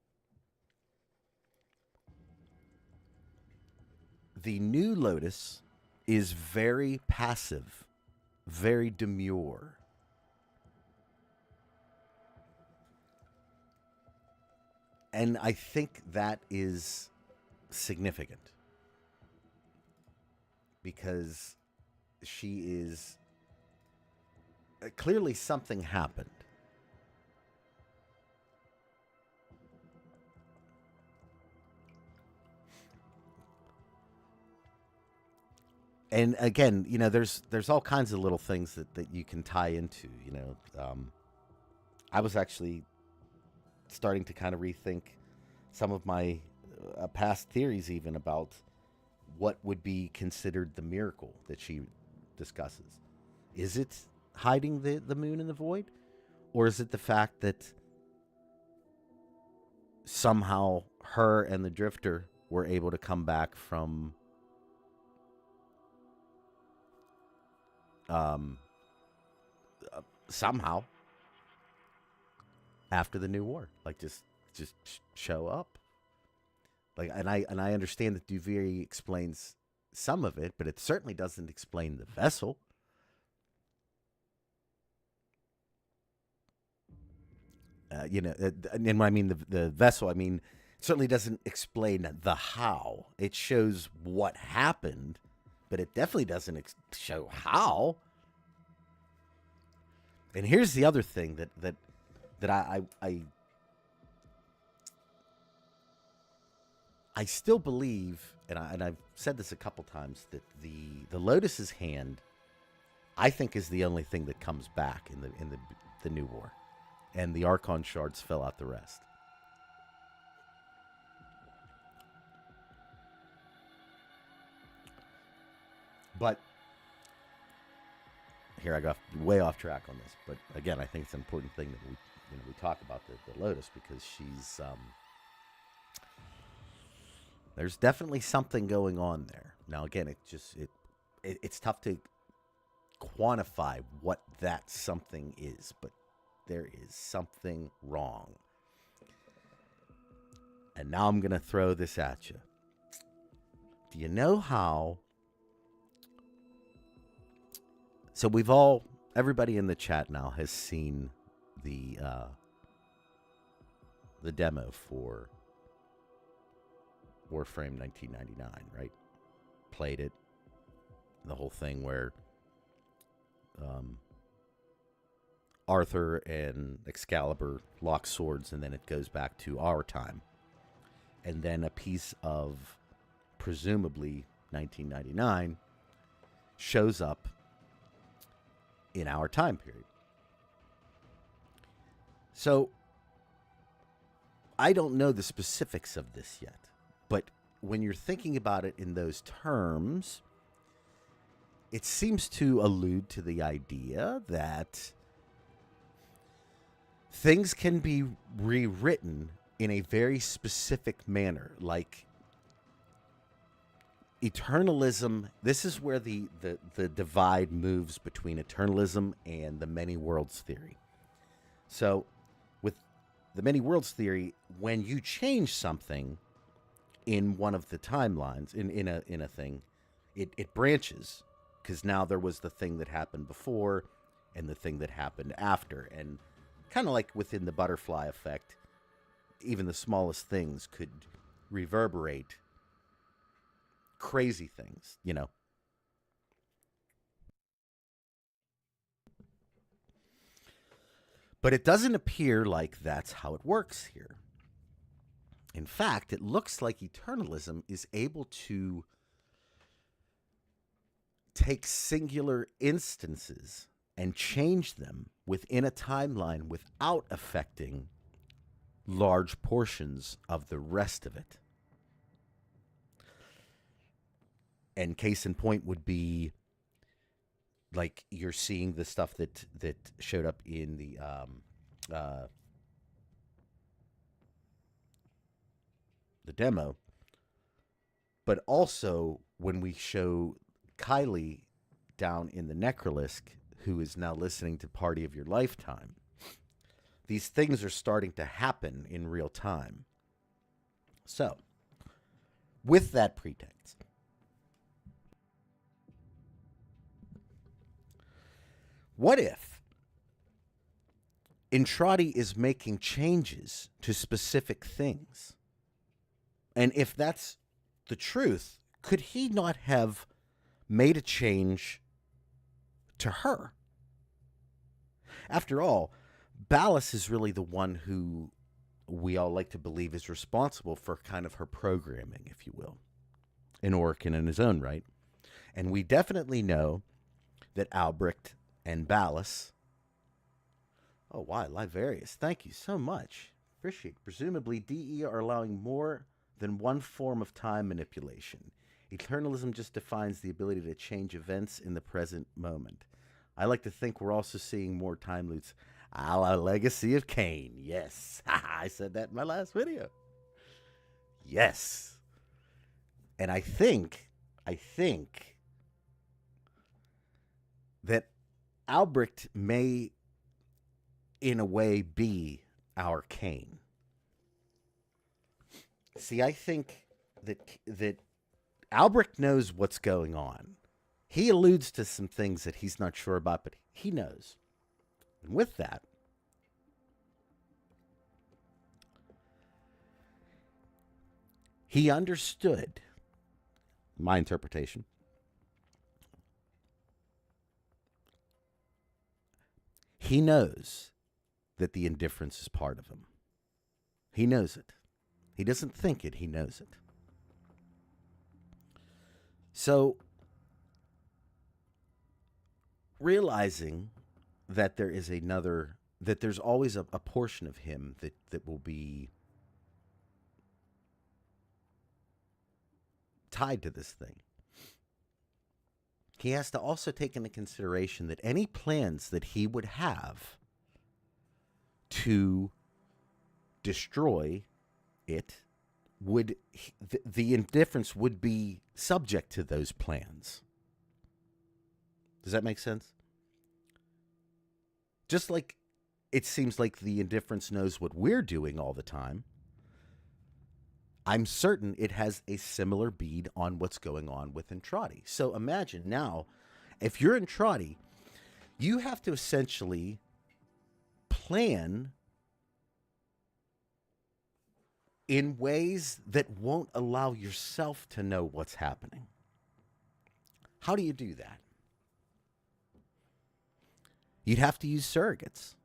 The new Lotus is very passive, very demure. And I think that is significant because she is clearly something happened. And again, there's all kinds of little things that you can tie into. I was actually starting to kind of rethink some of my past theories, even about what would be considered the miracle that she discusses. Is it hiding the moon in the void, or is it the fact that somehow her and the Drifter were able to come back from somehow after the new war, like just show up, like, and I understand that Duviri explains some of it, but it certainly doesn't explain the vessel. And when I mean the vessel, I mean, it certainly doesn't explain the how. It shows what happened, but it definitely doesn't show how. And here's the other thing that I still believe, and I've said this a couple times, that the Lotus's hand, I think, is the only thing that comes back in the new war, and the Archon shards fill out the rest. But here I got way off track on this, but again, I think it's an important thing that we talk about the Lotus, because she's there's definitely something going on there. Now again, it's tough to quantify what that something is, but there is something wrong. And now I'm going to throw this at you. Do you know how? So everybody in the chat now has seen the demo for Warframe 1999, right? Played it. The whole thing where Arthur and Excalibur lock swords, and then it goes back to our time. And then a piece of presumably 1999 shows up in our time period. So I don't know the specifics of this yet, but when you're thinking about it in those terms, it seems to allude to the idea that things can be rewritten in a very specific manner, like Eternalism. This is where the divide moves between Eternalism and the many worlds theory. So with the many worlds theory, when you change something in one of the timelines, in a thing, it branches, because now there was the thing that happened before and the thing that happened after. And kind of like within the butterfly effect, even the smallest things could reverberate crazy things, you know. But it doesn't appear like that's how it works here. In fact, it looks like Eternalism is able to take singular instances and change them within a timeline without affecting large portions of the rest of it. And case in point would be, like, you're seeing the stuff that showed up in the demo, but also when we show Kylie down in the Necrolisk, who is now listening to Party of Your Lifetime, these things are starting to happen in real time. So, with that pretext, what if Intrati is making changes to specific things? And if that's the truth, could he not have made a change to her? After all, Ballas is really the one who we all like to believe is responsible for kind of her programming, if you will, in Orkin in his own right. And we definitely know that Albrecht and Ballas... Oh, why, Livarius, thank you so much. Appreciate it. Presumably, DE are allowing more than one form of time manipulation. Eternalism just defines the ability to change events in the present moment. I like to think we're also seeing more time loops, a la Legacy of Kain. Yes, I said that in my last video. Yes. And I think that Albrecht may, in a way, be our Kain. See, I think that Albrecht knows what's going on. He alludes to some things that he's not sure about, but he knows. And with that, he understood, my interpretation, he knows that the indifference is part of him. He knows it. He doesn't think it, he knows it. So, realizing that there is that there's always a portion of him that will be tied to this thing, he has to also take into consideration that any plans that he would have to destroy it the indifference would be subject to those plans. Does that make sense? Just like it seems like the indifference knows what we're doing all the time, I'm certain it has a similar bead on what's going on with Entrati. So imagine now, if you're Entrati, you have to essentially plan in ways that won't allow yourself to know what's happening. How do you do that? You'd have to use surrogates.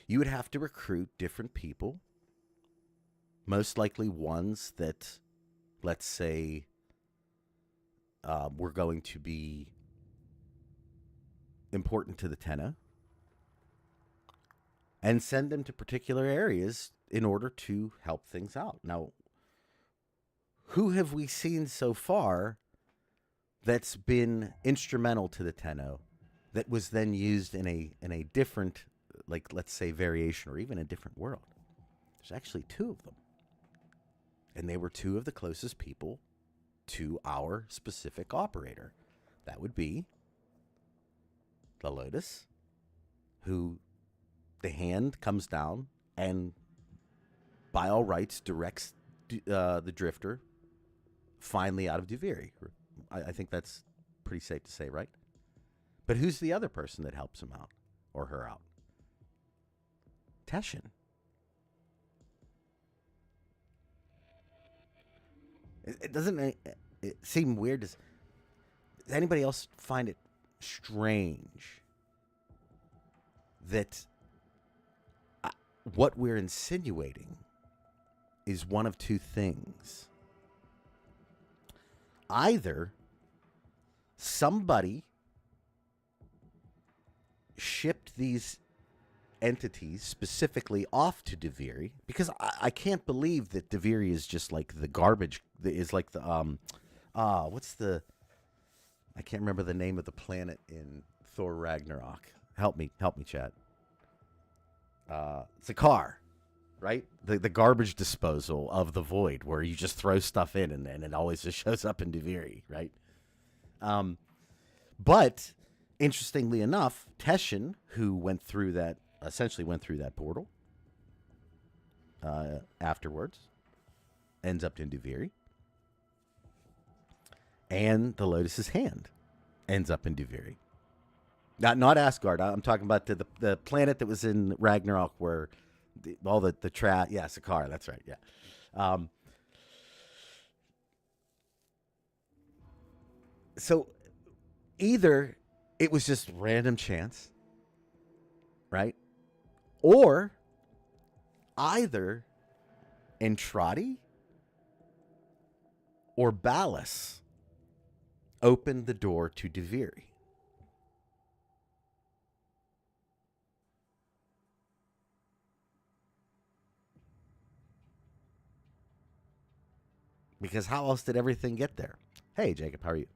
You would have to recruit different people, most likely ones that, let's say, were going to be important to the Tenno, and send them to particular areas in order to help things out. Now, who have we seen so far that's been instrumental to the Tenno that was then used in a different, like, let's say, variation or even a different world? There's actually two of them. And they were two of the closest people to our specific operator. That would be the Lotus, who the hand comes down and, by all rights, directs the Drifter finally out of Duviri. I think that's pretty safe to say, right? But who's the other person that helps him out or her out? Teshin. It doesn't it seem weird? Does anybody else find it strange that what we're insinuating is one of two things? Either somebody shipped these entities specifically off to Duviri, because I can't believe that Duviri is just like the garbage, is like the what's the, I can't remember the name of the planet in Thor Ragnarok. Help me, chat. Zakar, right? The garbage disposal of the void, where you just throw stuff in and it always just shows up in Duviri, right? But interestingly enough, Teshin, who essentially went through that portal afterwards, ends up in Duviri. And the Lotus's hand ends up in Duviri. Not Asgard. I'm talking about the planet that was in Ragnarok, where all the trash. Yeah, Sakaar. That's right. Yeah. So either it was just random chance, right? Or either Entrati or Ballas opened the door to Duviri. Because how else did everything get there? Hey, Jacob, how are you?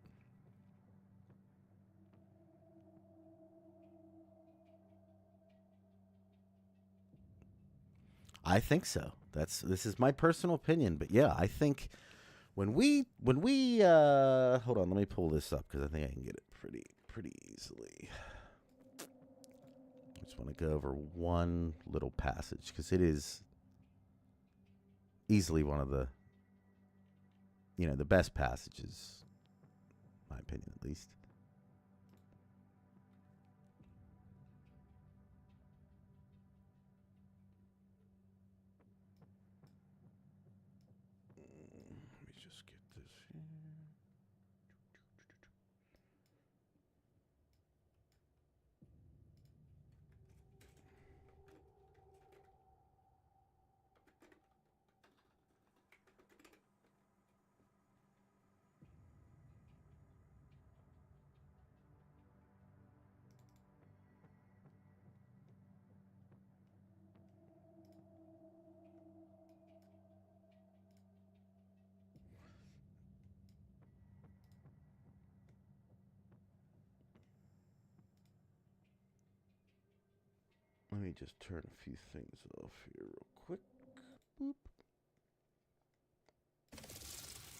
I think so. This is my personal opinion, but yeah, I think when we hold on, let me pull this up because I think I can get it pretty easily. I just want to go over one little passage because it is easily one of the the best passages, in my opinion at least. Let me just get this here. Let me just turn a few things off here real quick. Boop.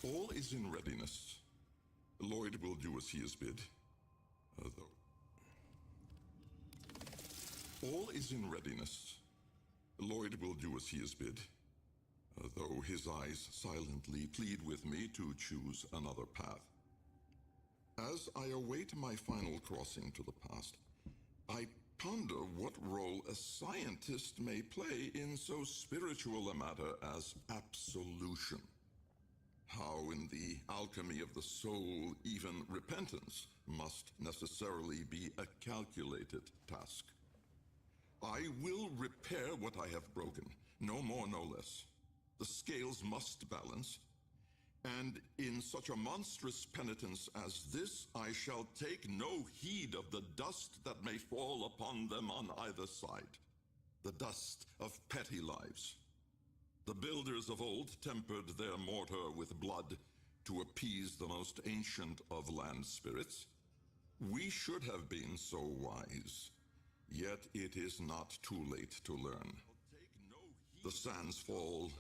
All is in readiness. Lloyd will do as he is bid. Though all is in readiness. Lloyd will do as he is bid. Though his eyes silently plead with me to choose another path. As I await my final crossing to the past, I ponder what role a scientist may play in so spiritual a matter as absolution. How in the alchemy of the soul, even repentance must necessarily be a calculated task. I will repair what I have broken, no more, no less. The scales must balance, and in such a monstrous penitence as this, I shall take no heed of the dust that may fall upon them on either side, the dust of petty lives. The builders of old tempered their mortar with blood to appease the most ancient of land spirits. We should have been so wise, yet it is not too late to learn. The sands fall,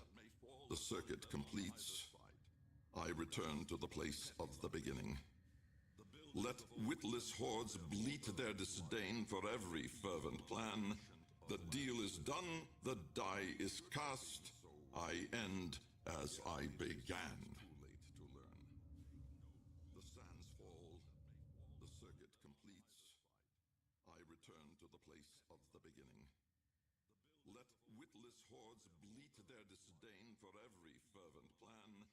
the circuit completes. I return to the place of the beginning. Let witless hordes bleat their disdain for every fervent plan. The deal is done, the die is cast. I end as I began. The sands fall, the circuit completes. I return to the place of the beginning. Let witless hordes bleat their disdain for every fervent plan.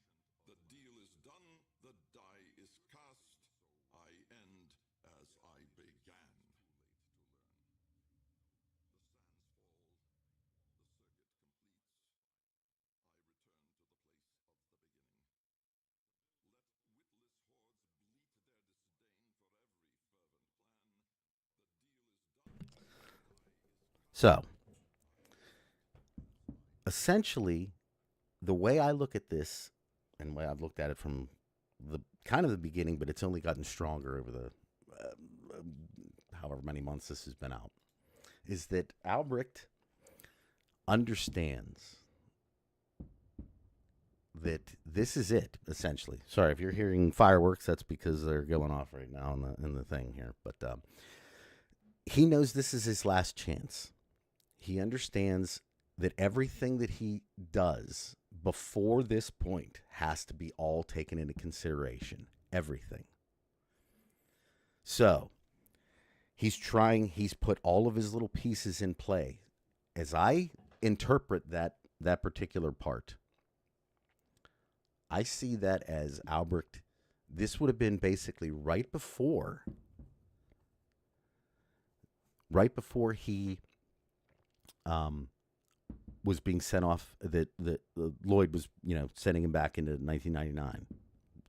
The deal is done, the die is cast. I end as I began. So, essentially, the way I look at this, and the way I've looked at it from the kind of the beginning, but it's only gotten stronger over the however many months this has been out, is that Albrecht understands that this is it, essentially. Sorry, if you're hearing fireworks, that's because they're going off right now in the thing here. But he knows this is his last chance. He understands that everything that he does before this point has to be all taken into consideration. Everything. So, he's put all of his little pieces in play. As I interpret that particular part, I see that as Albrecht, this would have been basically right before he was being sent off, that Lloyd was, sending him back into 1999.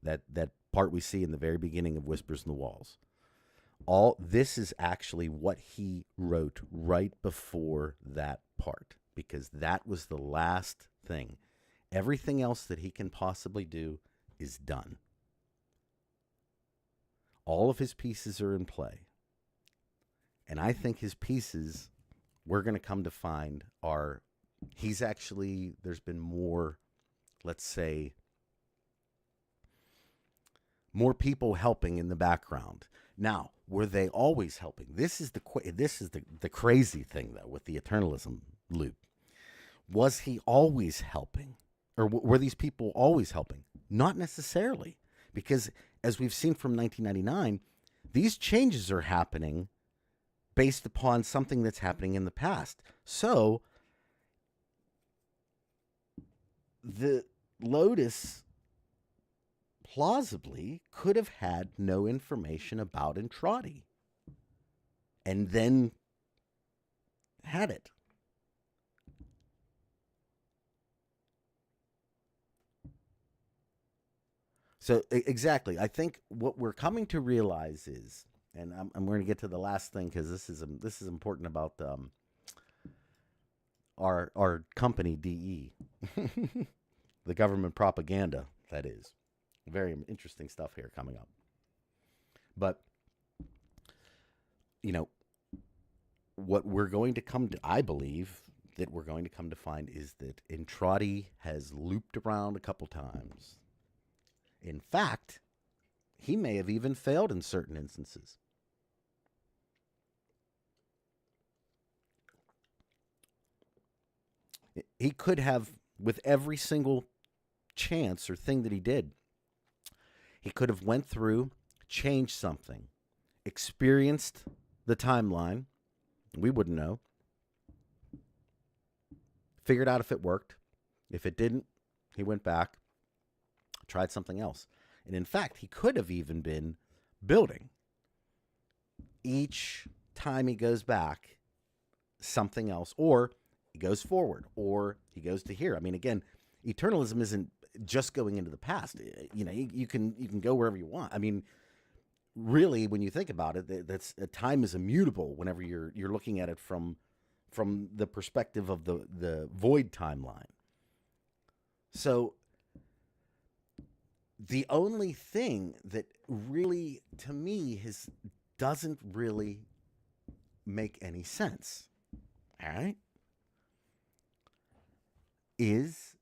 That part we see in the very beginning of Whispers in the Walls. All this is actually what he wrote right before that part, because that was the last thing. Everything else that he can possibly do is done. All of his pieces are in play. And I think his pieces, we're going to come to find, there's been more, let's say, more people helping in the background. Now, were they always helping? This is the crazy thing, though, with the Eternalism loop. Was he always helping? Or were these people always helping? Not necessarily. Because, as we've seen from 1999, these changes are happening based upon something that's happening in the past. So, the Lotus plausibly could have had no information about Entrati and then had it. So exactly, I think what we're coming to realize is, and I'm going to get to the last thing because this is important about our company DE, the government propaganda, that is. Very interesting stuff here coming up. But, what we're going to come to, I believe, that we're going to come to find is that Entrati has looped around a couple times. In fact, he may have even failed in certain instances. He could have, with every single chance or thing that he did, he could have went through, changed something, experienced the timeline. We wouldn't know. Figured out if it worked. If it didn't, he went back, tried something else. And in fact, he could have even been building. Each time he goes back, something else, or he goes forward, or he goes to here. I mean, again, Eternalism isn't just going into the past. You know, you can go wherever you want. I mean, really, when you think about it, that's time is immutable whenever you're looking at it from the perspective of the void timeline. So the only thing that really, to me, doesn't really make any sense, all right, is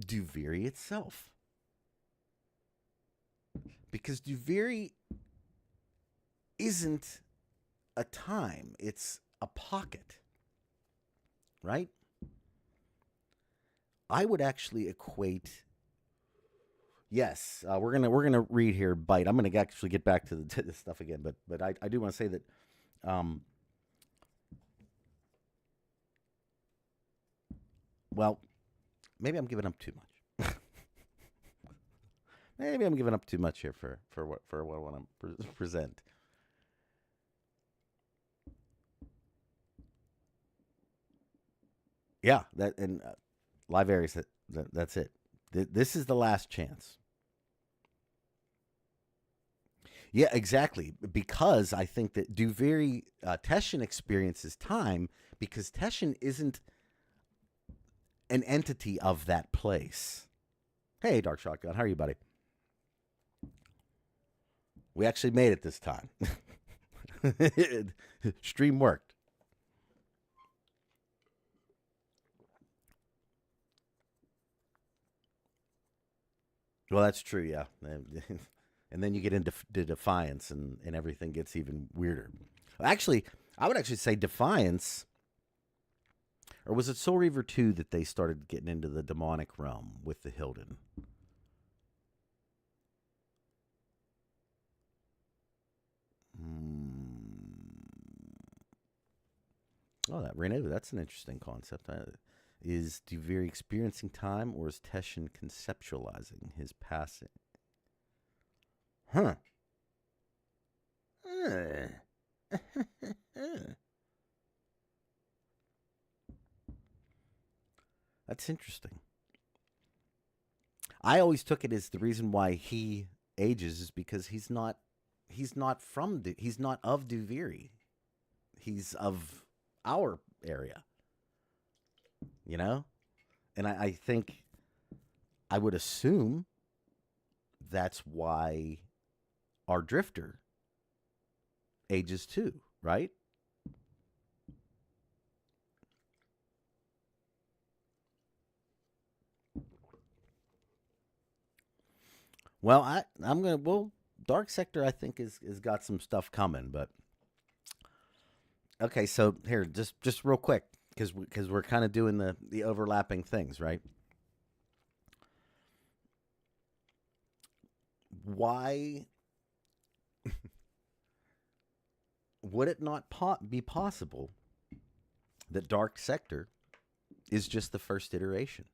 Duviri itself. Because Duviri isn't a time, it's a pocket, right? I would actually equate. Yes, we're gonna read here. Bite. I'm gonna actually get back to this stuff again, but I do want to say that. Well, maybe I'm giving up too much. Maybe I'm giving up too much here for what I want to present. Yeah, that and live areas. That's it. This is the last chance. Yeah, exactly. Because I think that Duviri Teshin experiences time because Teshin isn't an entity of that place. Hey, Dark Shotgun, how are you, buddy? We actually made it this time. Stream worked. Well, that's true, yeah. And then you get into Defiance and everything gets even weirder. Actually, I would actually say Defiance, or was it Soul Reaver 2 that they started getting into the demonic realm with the Hilden? Oh, that Renew, that's an interesting concept. Is Duviri experiencing time, or is Teshin conceptualizing his passing? Huh. That's interesting. I always took it as the reason why he ages is because he's not of Duviri. He's of our area. You know? And I think I would assume that's why our drifter ages too, right? Well, I'm gonna Dark Sector I think is got some stuff coming, but okay, so here just real quick because we're kind of doing the overlapping things, right? Why would it not be possible that Dark Sector is just the first iteration?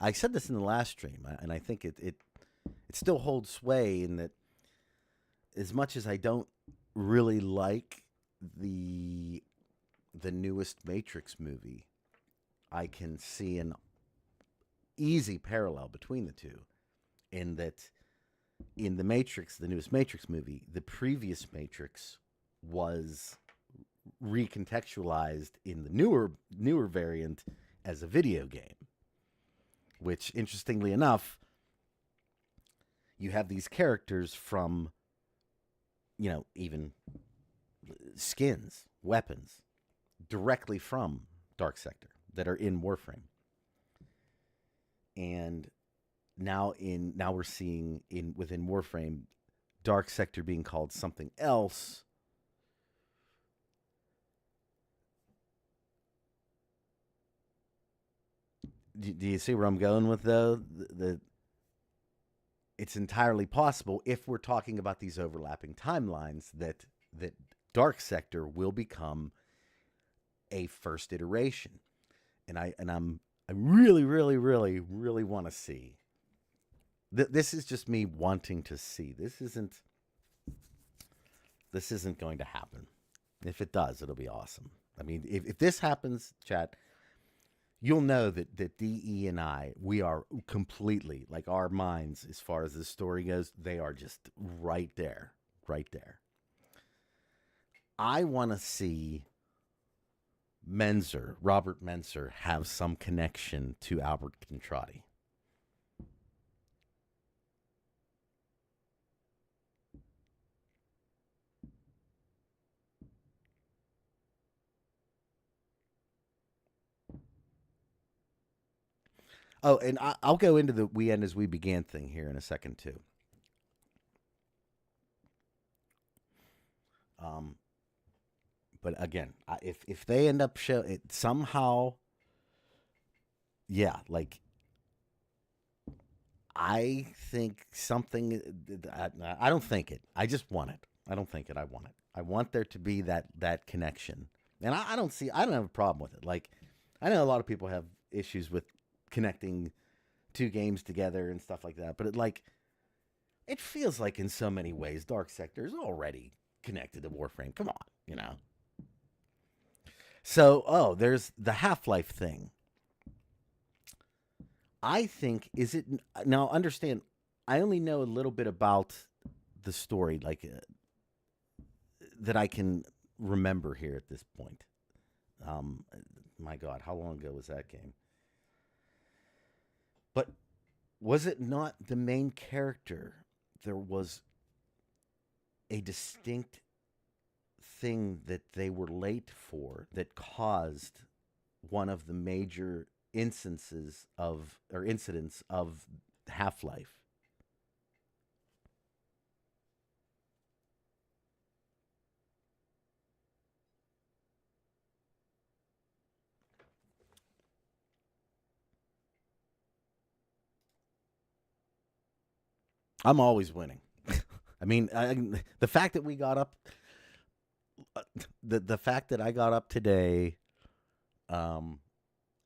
I said this in the last stream, and I think it still holds sway in that as much as I don't really like the newest Matrix movie, I can see an easy parallel between the two in that in the Matrix, the newest Matrix movie, the previous Matrix was recontextualized in the newer variant as a video game, which interestingly enough, you have these characters from, even skins, weapons, directly from Dark Sector that are in Warframe. And now we're seeing within Warframe Dark Sector being called something else, do you see where I'm going with the it's entirely possible, if we're talking about these overlapping timelines, that Dark Sector will become a first iteration. And I really, really, really, really want to see. This is just me wanting to see. This isn't going to happen. If it does, it'll be awesome. I mean, if this happens, chat, you'll know that DE and I, we are completely, like, our minds, as far as this story goes, they are just right there. Right there. I want to see Robert Menzer, have some connection to Albert Contratti. Oh, and I'll go into the "we end as we began" thing here in a second too. But again, if they end up show it somehow, yeah, like, I think something. I don't think it. I just want it. I don't think it. I want it. I want there to be that connection, and I don't have a problem with it. Like, I know a lot of people have issues with connecting two games together and stuff like that, but it feels like in so many ways Dark Sector is already connected to Warframe. Come on, you know. So, there's the Half-Life thing. I think, now understand, I only know a little bit about the story, that I can remember here at this point. My God, how long ago was that game? But was it not the main character? There was a distinct thing that they were late for that caused one of the major incidents of Half-Life. I'm always winning. I mean, the fact that we got up, the fact that I got up today, and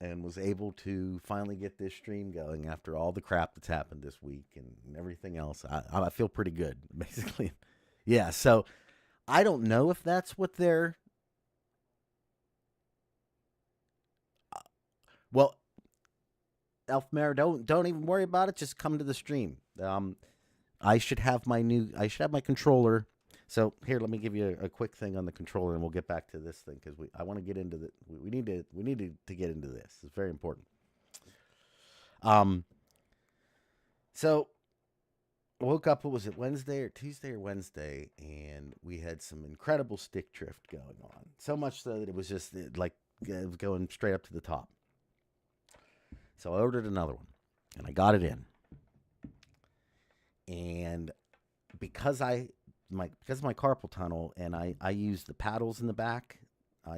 was able to finally get this stream going after all the crap that's happened this week and everything else, I feel pretty good, basically. Yeah, so I don't know if that's what they're... Well, Elfmare, don't even worry about it. Just come to the stream. I should have my controller. So here, let me give you a quick thing on the controller, and we'll get back to this thing, because I want to get into we need to get into this. It's very important. So I woke up. What was it? Tuesday or Wednesday, and we had some incredible stick drift going on. So much so that it was just like it was going straight up to the top. So I ordered another one, and I got it in. And because of my carpal tunnel, and I use the paddles in the back. A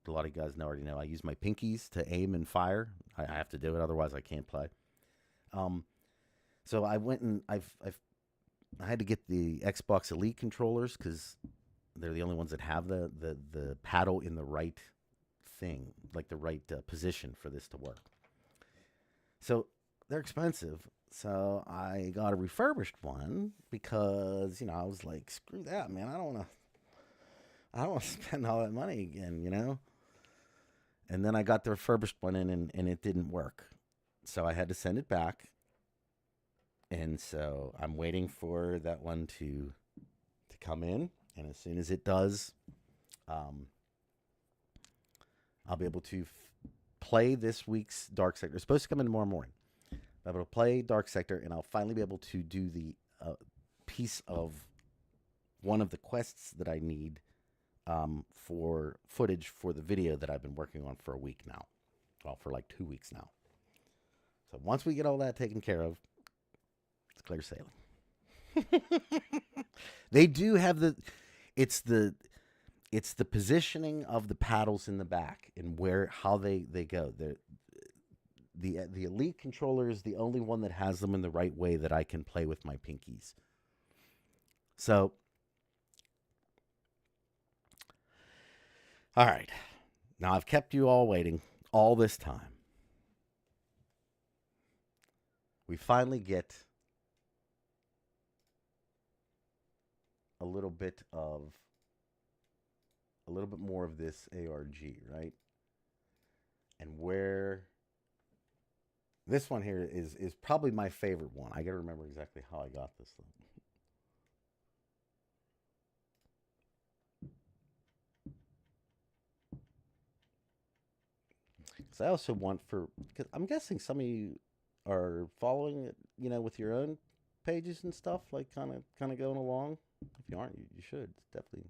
lot of you guys already know I use my pinkies to aim and fire. I have to do it, otherwise I can't play. So I went and I had to get the Xbox Elite controllers, because they're the only ones that have the paddle in the right thing, like the right position for this to work. So they're expensive. So I got a refurbished one because, I was like, screw that, man. I don't want to spend all that money again, And then I got the refurbished one in, and it didn't work. So I had to send it back. And so I'm waiting for that one to come in. And as soon as it does, I'll be able to play this week's Dark Sector. It's supposed to come in tomorrow morning. I'll be able to play Dark Sector, and I'll finally be able to do the piece of one of the quests that I need for footage for the video that I've been working on for a week now. Well, for like 2 weeks now. So once we get all that taken care of, it's clear sailing. They do have it's the it's the positioning of the paddles in the back and how they go. The Elite controller is the only one that has them in the right way that I can play with my pinkies. So, all right. Now I've kept you all waiting all this time. We finally get a little bit more of this ARG, right? And where this one here is probably my favorite one. I got to remember exactly how I got this thing. Because I also want because I'm guessing some of you are following it, with your own pages and stuff, like kind of going along. If you aren't, you should. It's definitely,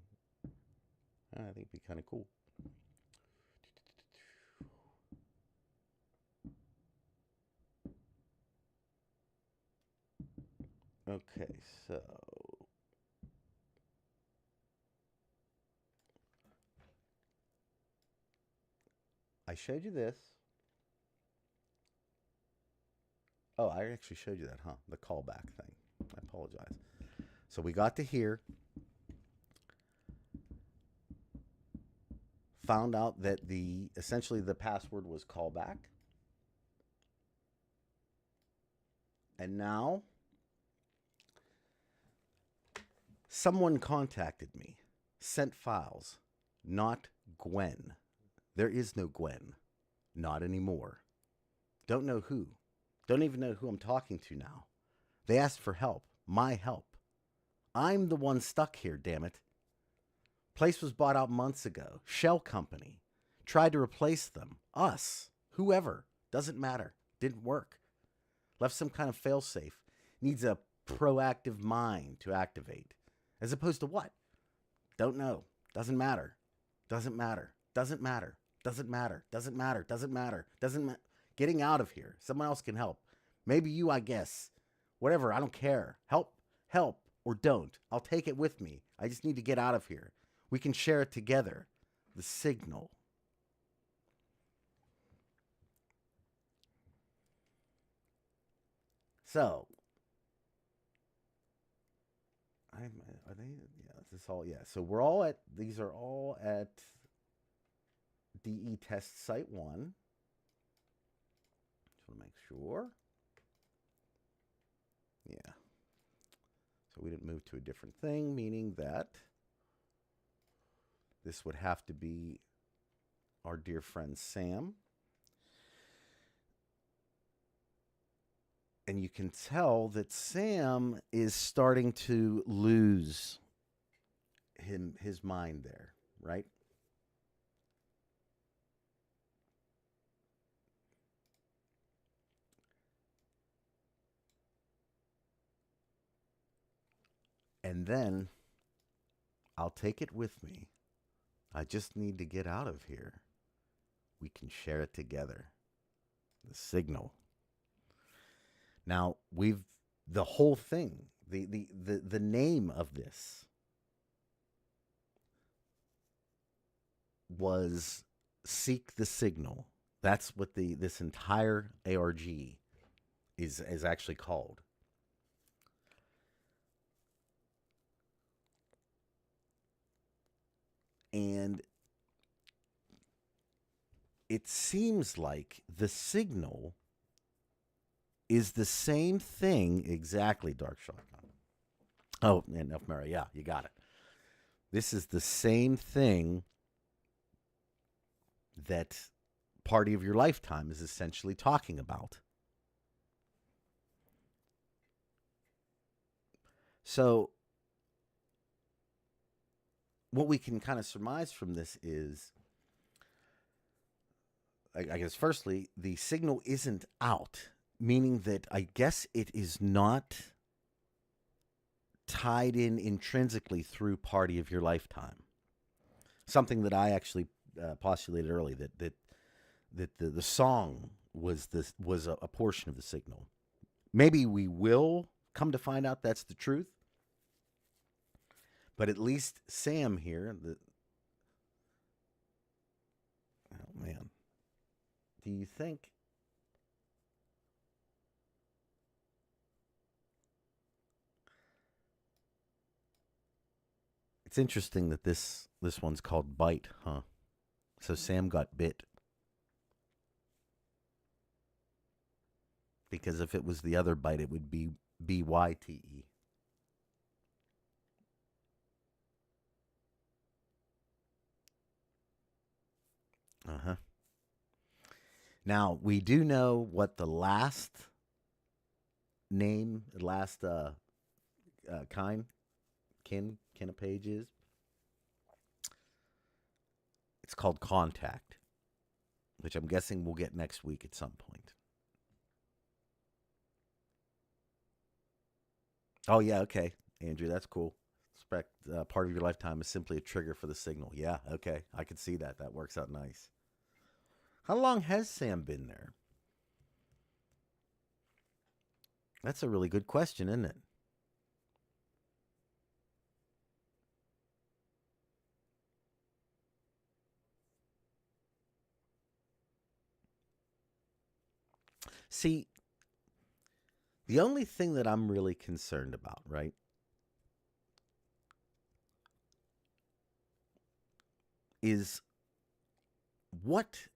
I think it'd be kind of cool. Okay, so I showed you this. Oh, I actually showed you that, huh? The callback thing. I apologize. So we got to here. Found out that essentially the password was callback. And now someone contacted me, sent files, not Gwen. There is no Gwen. Not anymore. Don't know who. Don't even know who I'm talking to now. They asked for help. My help. I'm the one stuck here, damn it. Place was bought out months ago. Shell company. Tried to replace them. Us. Whoever. Doesn't matter. Didn't work. Left some kind of failsafe. Needs a proactive mind to activate. As opposed to what? Don't know. Doesn't matter. Doesn't matter. Doesn't matter. Doesn't matter. Doesn't matter. Doesn't matter. Doesn't matter. Getting out of here. Someone else can help. Maybe you, I guess. Whatever. I don't care. Help. Or don't. I'll take it with me. I just need to get out of here. We can share it together. The signal. So, are they? Yeah, this is all. Yeah. So these are all at DE test site 1. Just want to make sure. Yeah. So we didn't move to a different thing, meaning that this would have to be our dear friend Sam. And you can tell that Sam is starting to lose his mind there, right? And then I'll take it with me. I just need to get out of here. We can share it together. The signal. Now, the whole thing, the name of this was Seek the Signal. That's what this entire ARG is actually called. And it seems like the signal is the same thing exactly, Dark Shotgun. Oh, and Elfmera, yeah, you got it. This is the same thing that Party of Your Lifetime is essentially talking about. So, what we can kind of surmise from this is, I guess, firstly, the signal isn't out, meaning that I guess it is not tied in intrinsically through Party of Your Lifetime. Something that I actually postulated early, that the song was a portion of the signal. Maybe we will come to find out that's the truth, But at least Sam here, oh man, do you think? It's interesting that this one's called Bite, huh? So Sam got bit. Because if it was the other bite, it would be BYTE. Uh-huh. Now, we do know what the last name, last kin of page is. It's called Contact, which I'm guessing we'll get next week at some point. Oh, yeah, okay. Andrew, that's cool. Part of your lifetime is simply a trigger for the signal. Yeah, okay. I can see that. That works out nice. How long has Sam been there? That's a really good question, isn't it? See, the only thing that I'm really concerned about, right, is what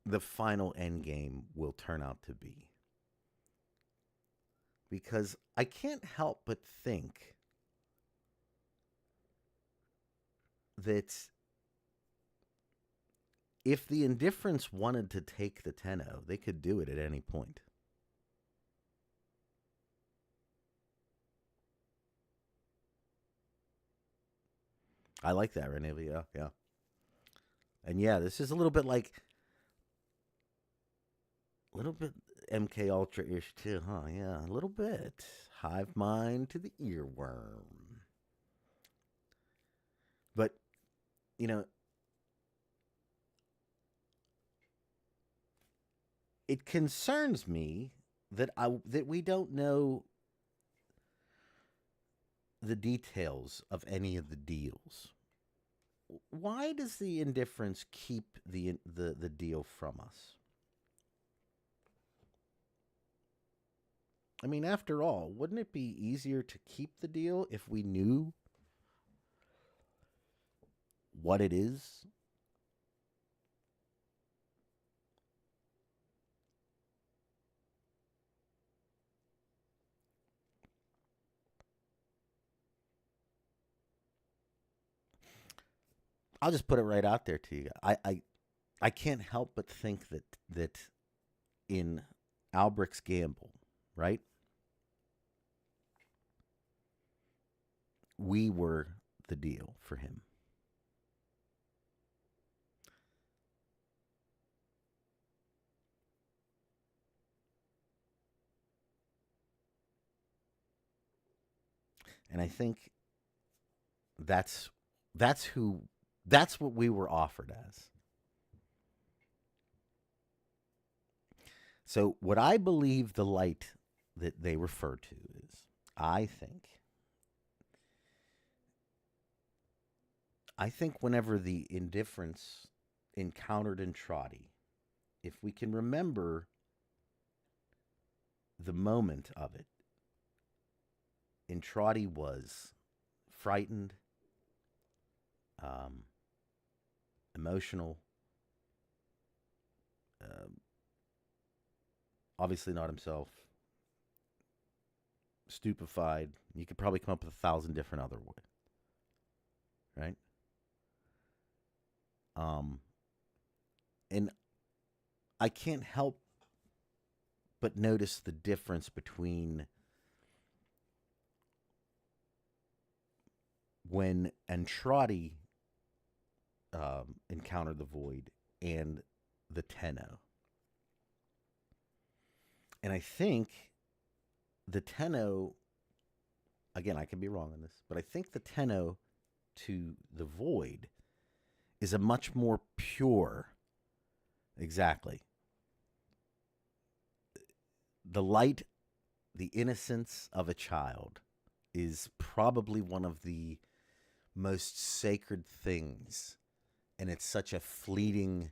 the final end game will turn out to be. Because I can't help but think that if the indifference wanted to take the 10-0, they could do it at any point. I like that, Renee. Yeah. And yeah, this is a little bit MK Ultra-ish too, huh? Yeah, a little bit. Hive mind to the earworm. But, it concerns me that we don't know the details of any of the deals. Why does the indifference keep the deal from us? I mean, after all, wouldn't it be easier to keep the deal if we knew what it is? I'll just put it right out there to you. I can't help but think that in Albrecht's gamble, right? We were the deal for him. And I think that's what we were offered as. So what I believe the light that they refer to is, I think whenever the indifference encountered Entrati, if we can remember the moment of it, Entrati was frightened, emotional, obviously not himself, stupefied. You could probably come up with 1,000 different other words, right? And I can't help but notice the difference between when Entrati encountered the void and the Tenno. And I think the Tenno, again, I can be wrong on this, but I think the Tenno to the void is a much more pure, exactly. The light, the innocence of a child is probably one of the most sacred things, and it's such a fleeting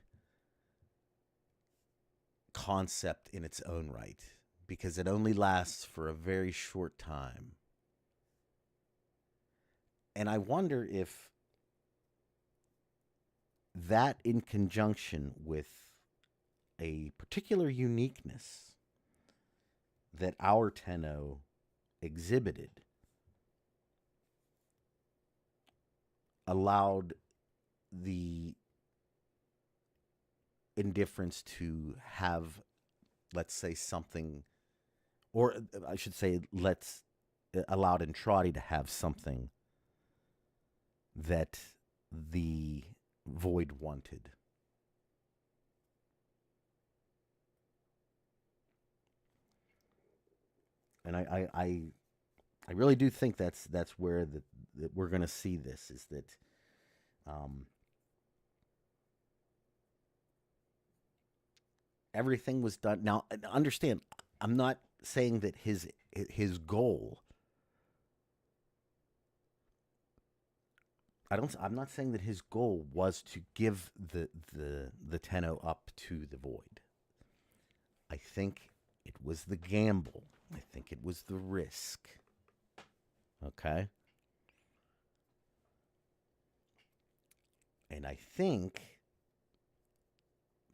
concept in its own right because it only lasts for a very short time. And I wonder if that, in conjunction with a particular uniqueness that our Tenno exhibited, allowed the indifference to have, let's say, something, or I should say, allowed Entrati to have something that the void wanted. And I really do think that's where that we're going to see this, is that everything was done. Now, understand, I'm not saying that his goal. I'm not saying that his goal was to give the Tenno up to the void. I think it was the gamble. I think it was the risk. Okay? And I think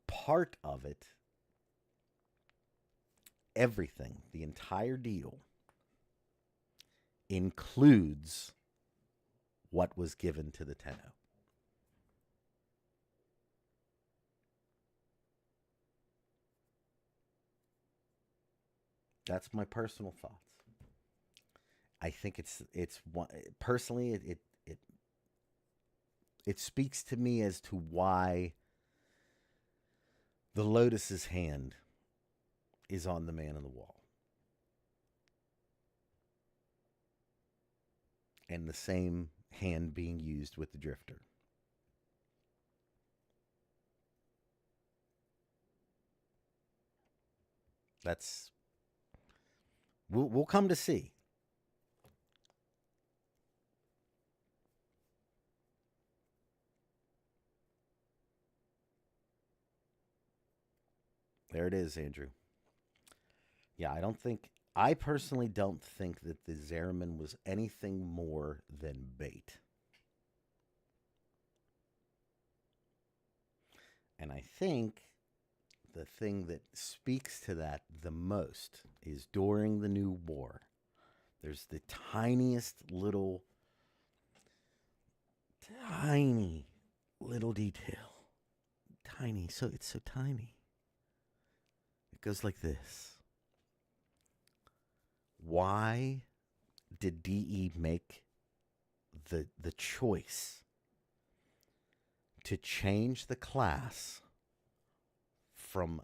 part of it, everything, the entire deal, includes what was given to the Tenno. That's my personal thoughts. I think it's one, personally it speaks to me as to why the Lotus's hand is on the man on the wall. And the same hand being used with the Drifter. That's we'll come to see. There it is, Andrew. Yeah, I personally don't think that the Zariman was anything more than bait. And I think the thing that speaks to that the most is during the New War. There's the tiny little detail. Tiny, so it's so tiny. It goes like this. Why did DE make the choice to change the class from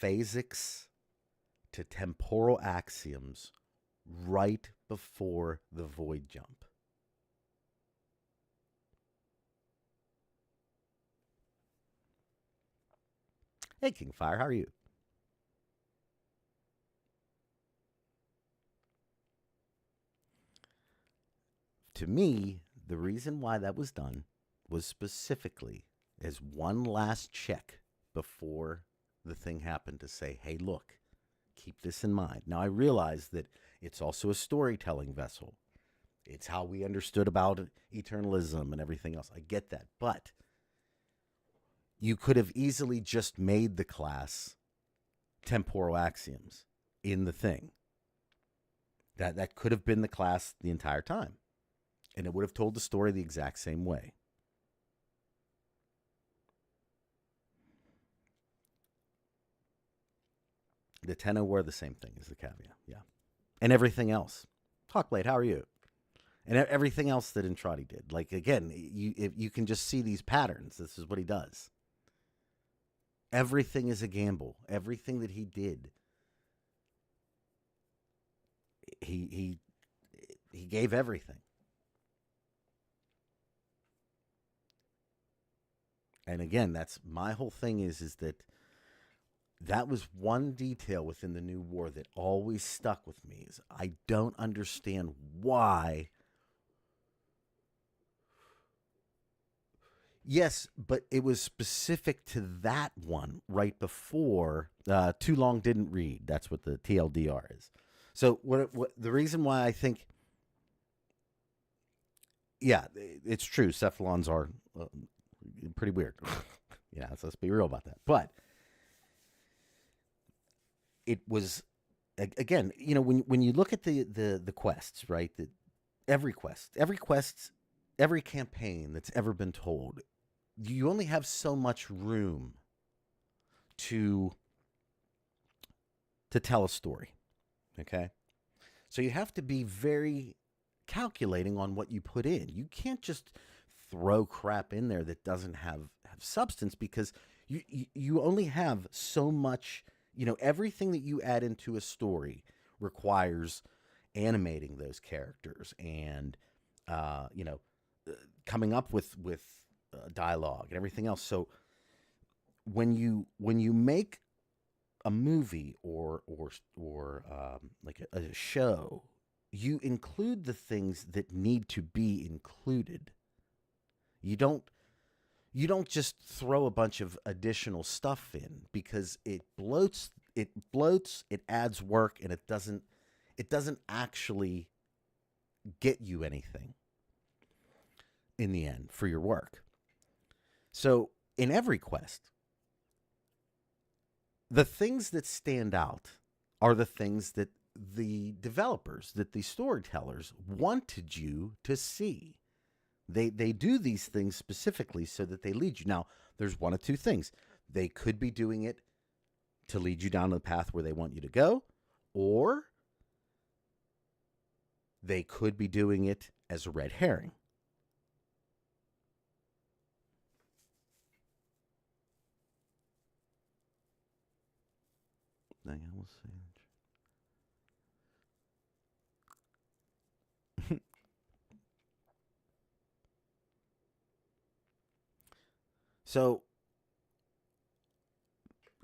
phasics to temporal axioms right before the void jump? Hey, Kingfire, how are you? To me, the reason why that was done was specifically as one last check before the thing happened to say, hey, look, keep this in mind. Now, I realize that it's also a storytelling vessel. It's how we understood about Eternalism and everything else. I get that. But you could have easily just made the class temporal axioms in the thing. That could have been the class the entire time. And it would have told the story the exact same way. The Tenno were the same thing as the Cavia, yeah. And everything else. Hawkblade, how are you? And everything else that Entrati did. Like, again, you can just see these patterns. This is what he does. Everything is a gamble. Everything that he did, he gave everything. And again, that's my whole thing is that that was one detail within the new war that always stuck with me. Is I don't understand why. Yes, but it was specific to that one right before. Too long didn't read. That's what the TLDR is. So what the reason why I think, yeah, it's true. Cephalons are pretty weird. Yeah, so let's be real about that. But it was, again, when you look at the quests, right? Every quest, every campaign that's ever been told, you only have so much room to tell a story. Okay? So you have to be very calculating on what you put in. You can't just throw crap in there that doesn't have substance, because you only have so much. Everything that you add into a story requires animating those characters and coming up with dialogue and everything else. So when you make a movie or like a show, you include the things that need to be included. You don't just throw a bunch of additional stuff in, because it bloats, it adds work, and it doesn't actually get you anything in the end for your work. So in every quest, the things that stand out are the things that the developers, that the storytellers wanted you to see. They do these things specifically so that they lead you. Now, there's one of two things. They could be doing it to lead you down the path where they want you to go, or they could be doing it as a red herring. I will say. So,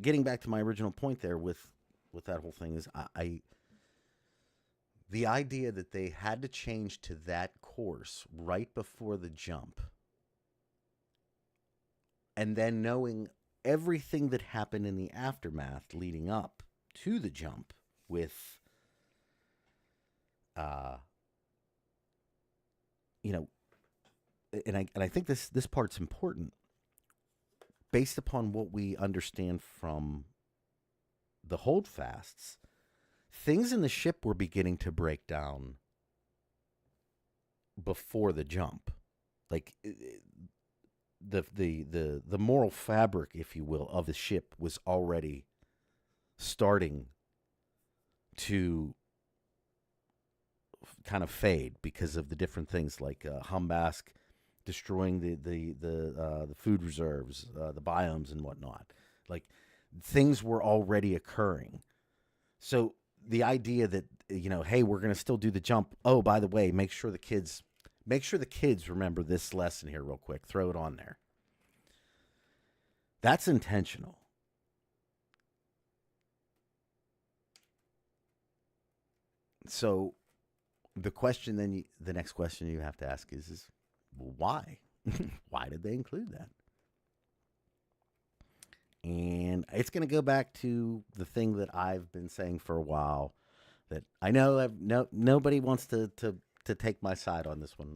getting back to my original point there with that whole thing is, the idea that they had to change to that course right before the jump, and then knowing everything that happened in the aftermath leading up to the jump with, and I think this part's important. Based upon what we understand from the holdfasts, things in the ship were beginning to break down before the jump. Like the moral fabric, if you will, of the ship was already starting to kind of fade because of the different things like Humbask destroying the food reserves, the biomes and whatnot. Like, things were already occurring. So the idea that, hey, we're going to still do the jump. Oh, by the way, make sure the kids remember this lesson here real quick. Throw it on there. That's intentional. So the next question you have to ask is well, why? Why did they include that? And it's going to go back to the thing that I've been saying for a while, that I know nobody wants to take my side on this one.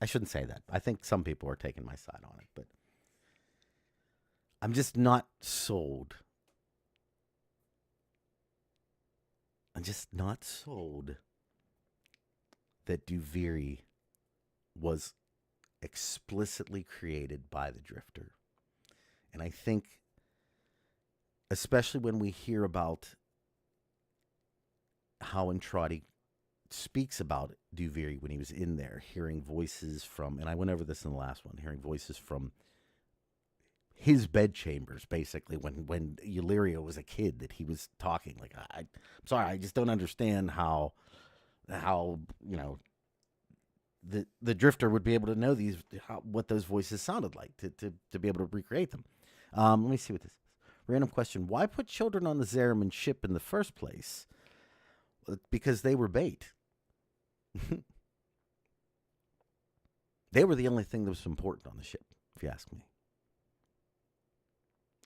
I shouldn't say that. I think some people are taking my side on it, but I'm just not sold. I'm just not sold that Duviri was explicitly created by the Drifter. And I think, especially when we hear about how Entrati speaks about Duviri when he was in there, hearing voices from, and I went over this in the last one, hearing voices from his bedchambers, basically, when Illyria was a kid, that he was talking. Like, I'm sorry, I just don't understand how the Drifter would be able to know what those voices sounded like to be able to recreate them. Let me see what this is. random question. Why put children on the Zariman ship in the first place? Because they were bait. They were the only thing that was important on the ship, if you ask me.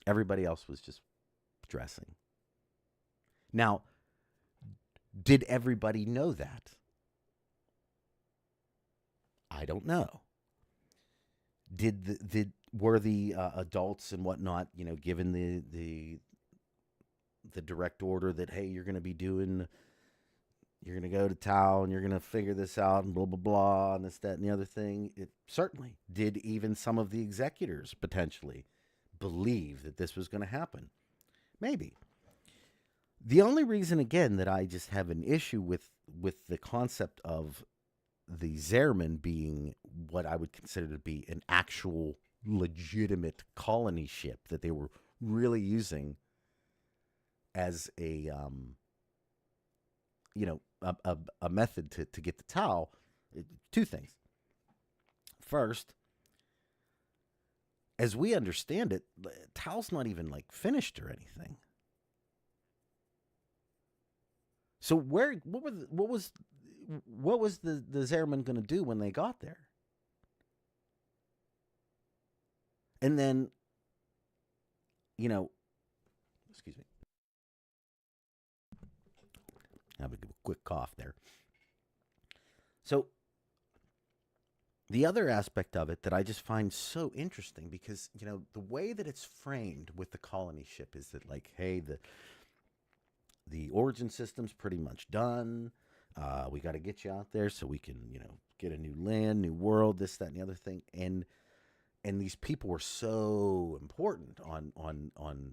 Everybody else was just dressing. Now, did everybody know that? I don't know. Were the adults and whatnot, given the direct order that, hey, you're going to go to town, you're going to figure this out, and blah blah blah, and this, that, and the other thing? It certainly did. Even some of the executors potentially believe that this was going to happen. Maybe. The only reason, again, that I just have an issue with the concept of the Zariman being what I would consider to be an actual legitimate colony ship that they were really using as a method to get the Tau. Two things. First, as we understand it, Tau's not even like finished or anything. So what was the Zariman going to do when they got there? And then, excuse me. I have a quick cough there. So the other aspect of it that I just find so interesting, because, the way that it's framed with the colony ship is that, like, hey, the origin system's pretty much done. We got to get you out there so we can, get a new land, new world, this, that, and the other thing. And these people were so important on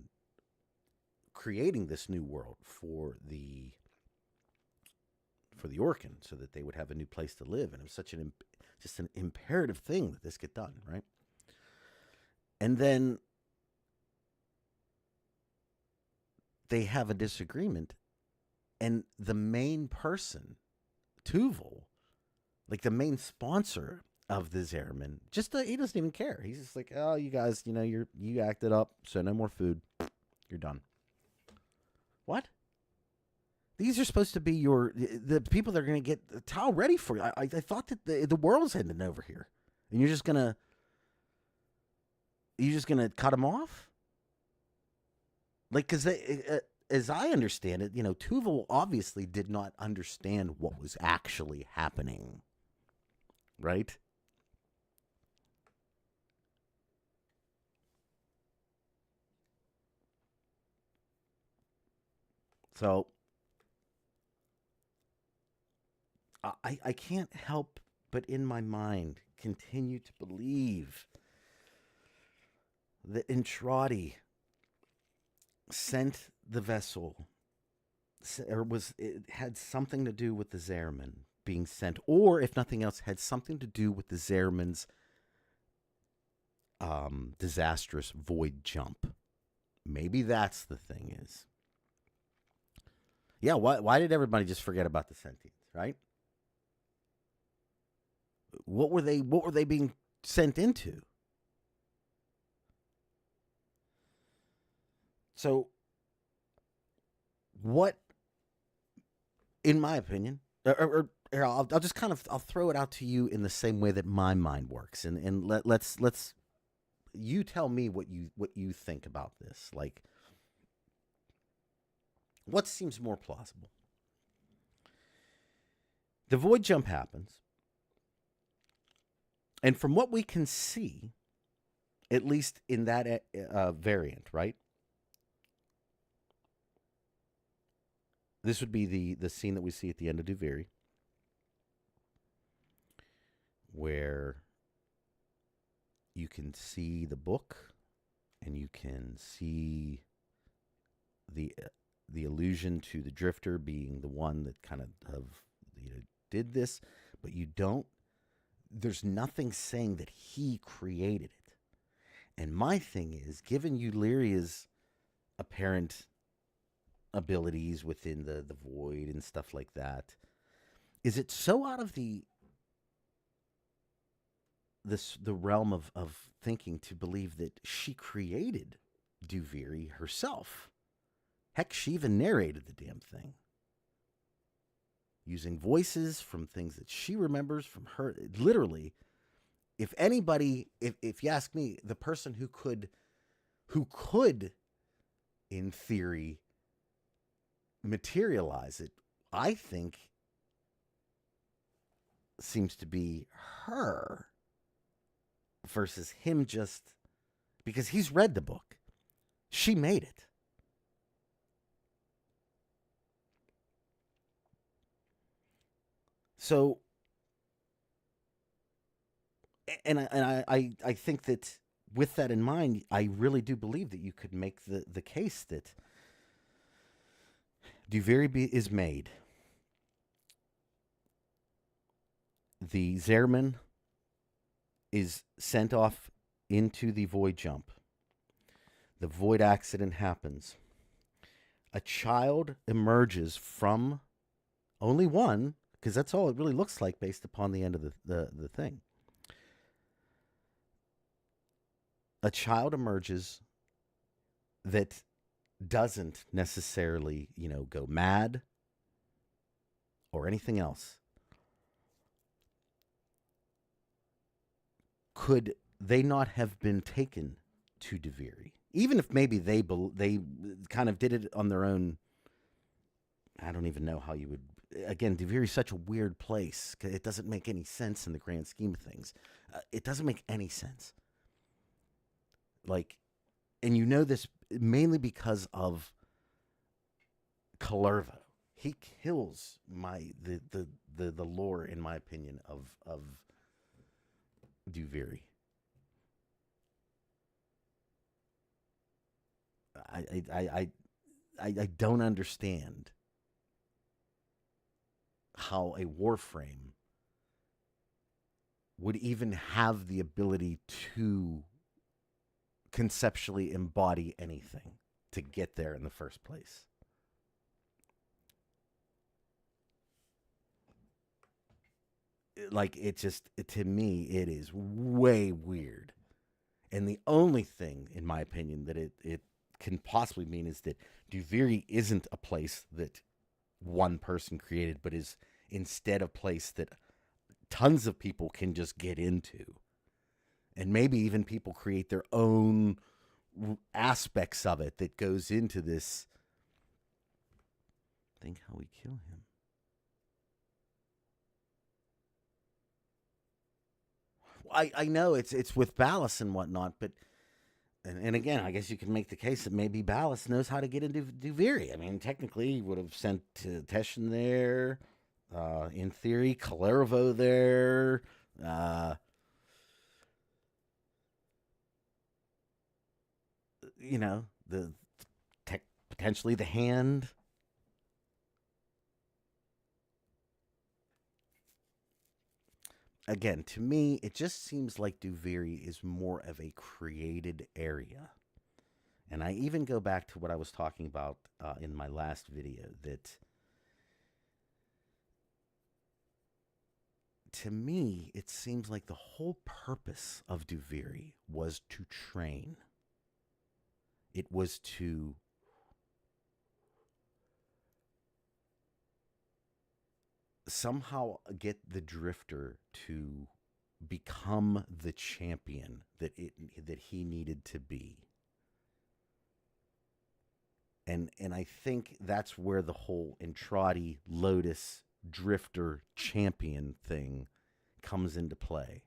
creating this new world for the Orcan, so that they would have a new place to live. And it was such an imperative thing that this get done, right? And then they have a disagreement, and the main person, Tuval, like the main sponsor of the Zariman, he doesn't even care. He's just like, oh, you guys, you acted up, so no more food. You're done. What? These are supposed to be the people that are going to get the Tau ready for you. I thought that the world's ending over here, and you're just gonna cut them off? Like, because as I understand it, Tuval obviously did not understand what was actually happening, right? So I can't help but in my mind continue to believe that Entradi sent the vessel, or it had something to do with the Zariman being sent, or if nothing else, had something to do with the Zariman's disastrous void jump. Maybe that's the thing is. Yeah, why did everybody just forget about the sentients, right? What were they being sent into? So, what, in my opinion, or I'll just I'll throw it out to you in the same way that my mind works, and let's you tell me what you think about this. Like, what seems more plausible? The void jump happens, and from what we can see, at least in that variant, right? This would be the scene that we see at the end of Duviri, where you can see the book, and you can see the allusion to the Drifter being the one that kind of did this, but you don't. There's nothing saying that he created it. And my thing is, given Eulyria's apparent abilities within the void and stuff like that, is it so out of the realm of thinking to believe that she created Duviri herself. Heck, she even narrated the damn thing, using voices from things that she remembers from her. Literally, if anybody, if you ask me, the person who could, in theory, materialize it, I think, seems to be her versus him, just because he's read the book. She made it. So, and I think that with that in mind, I really do believe that you could make the case that Duviri is made. The Zehrman is sent off into the void jump. The void accident happens. A child emerges from only one, because that's all it really looks like based upon the end of the thing. A child emerges that doesn't necessarily, go mad or anything else. Could they not have been taken to Duviri? Even if maybe they kind of did it on their own. I don't even know how you would. Again, Duviri is such a weird place. It doesn't make any sense in the grand scheme of things. It doesn't make any sense. And this mainly because of Kalervo. He kills the lore, in my opinion, of Duviri. I don't understand how a Warframe would even have the ability to conceptually embody anything to get there in the first place. To me, it is way weird. And the only thing, in my opinion, that it can possibly mean is that Duviri isn't a place that one person created, but is instead a place that tons of people can just get into. And maybe even people create their own aspects of it that goes into this. Think how we kill him. I know it's with Ballas and whatnot, but and again, I guess you can make the case that maybe Ballas knows how to get into Duviri. I mean, technically, he would have sent Teshin there. In theory, Kalervo there. Potentially the hand. Again, to me, it just seems like Duviri is more of a created area. And I even go back to what I was talking about in my last video, that to me, it seems like the whole purpose of Duviri was to train. It was to somehow get the Drifter to become the champion that he needed to be. And I think that's where the whole Entrati, Lotus, Drifter, champion thing comes into play.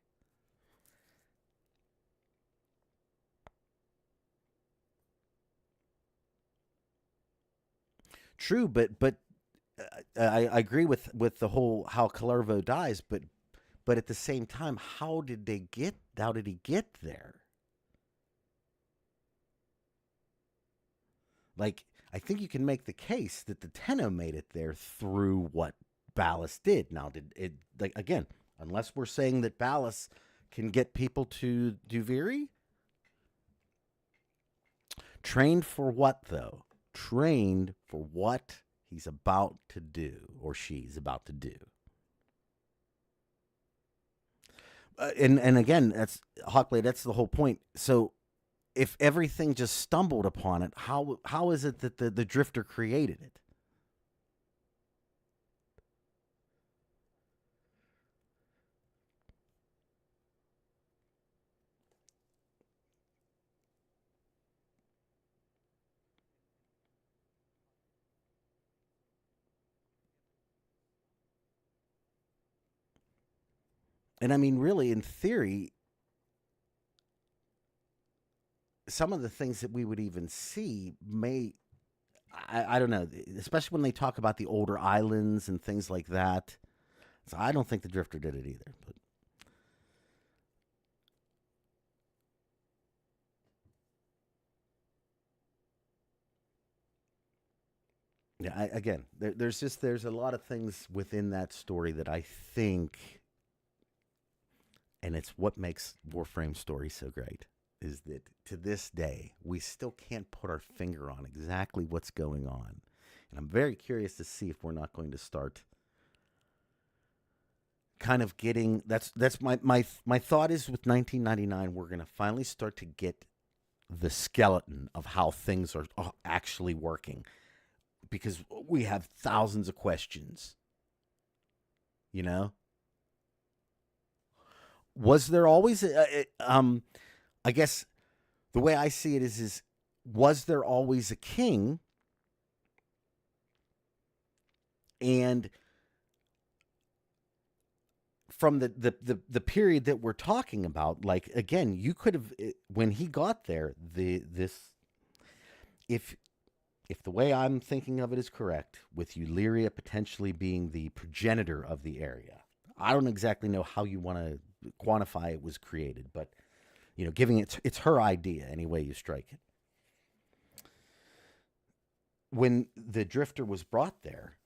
True, but I agree with the whole how Kalervo dies, but at the same time, how did he get there? I think you can make the case that the Tenno made it there through what Ballas did. Now, did it, again, unless we're saying that Ballas can get people to Duviri? Trained for what, though? Trained for what he's about to do, or she's about to do. And again, that's Hawkblade. That's the whole point. So if everything just stumbled upon it, how is it that the drifter created it? And I mean, really, in theory, some of the things that we would even see may, I don't know, especially when they talk about the older islands and things like that. So I don't think the drifter did it either. But yeah, again, there's a lot of things within that story that I think, and it's what makes Warframe story so great, is that to this day we still can't put our finger on exactly what's going on, and I'm very curious to see if we're not going to start kind of getting that's my thought is with 1999 we're going to finally start to get the skeleton of how things are actually working, because we have thousands of questions. You know, was there always I guess the way I see it is was there always a king? And from the period that we're talking about, like, again, you could have, when he got there, if the way I'm thinking of it is correct, with Illyria potentially being the progenitor of the area, I don't exactly know how you want to quantify it was created, but you know, giving it's her idea any way you strike it. When the drifter was brought there,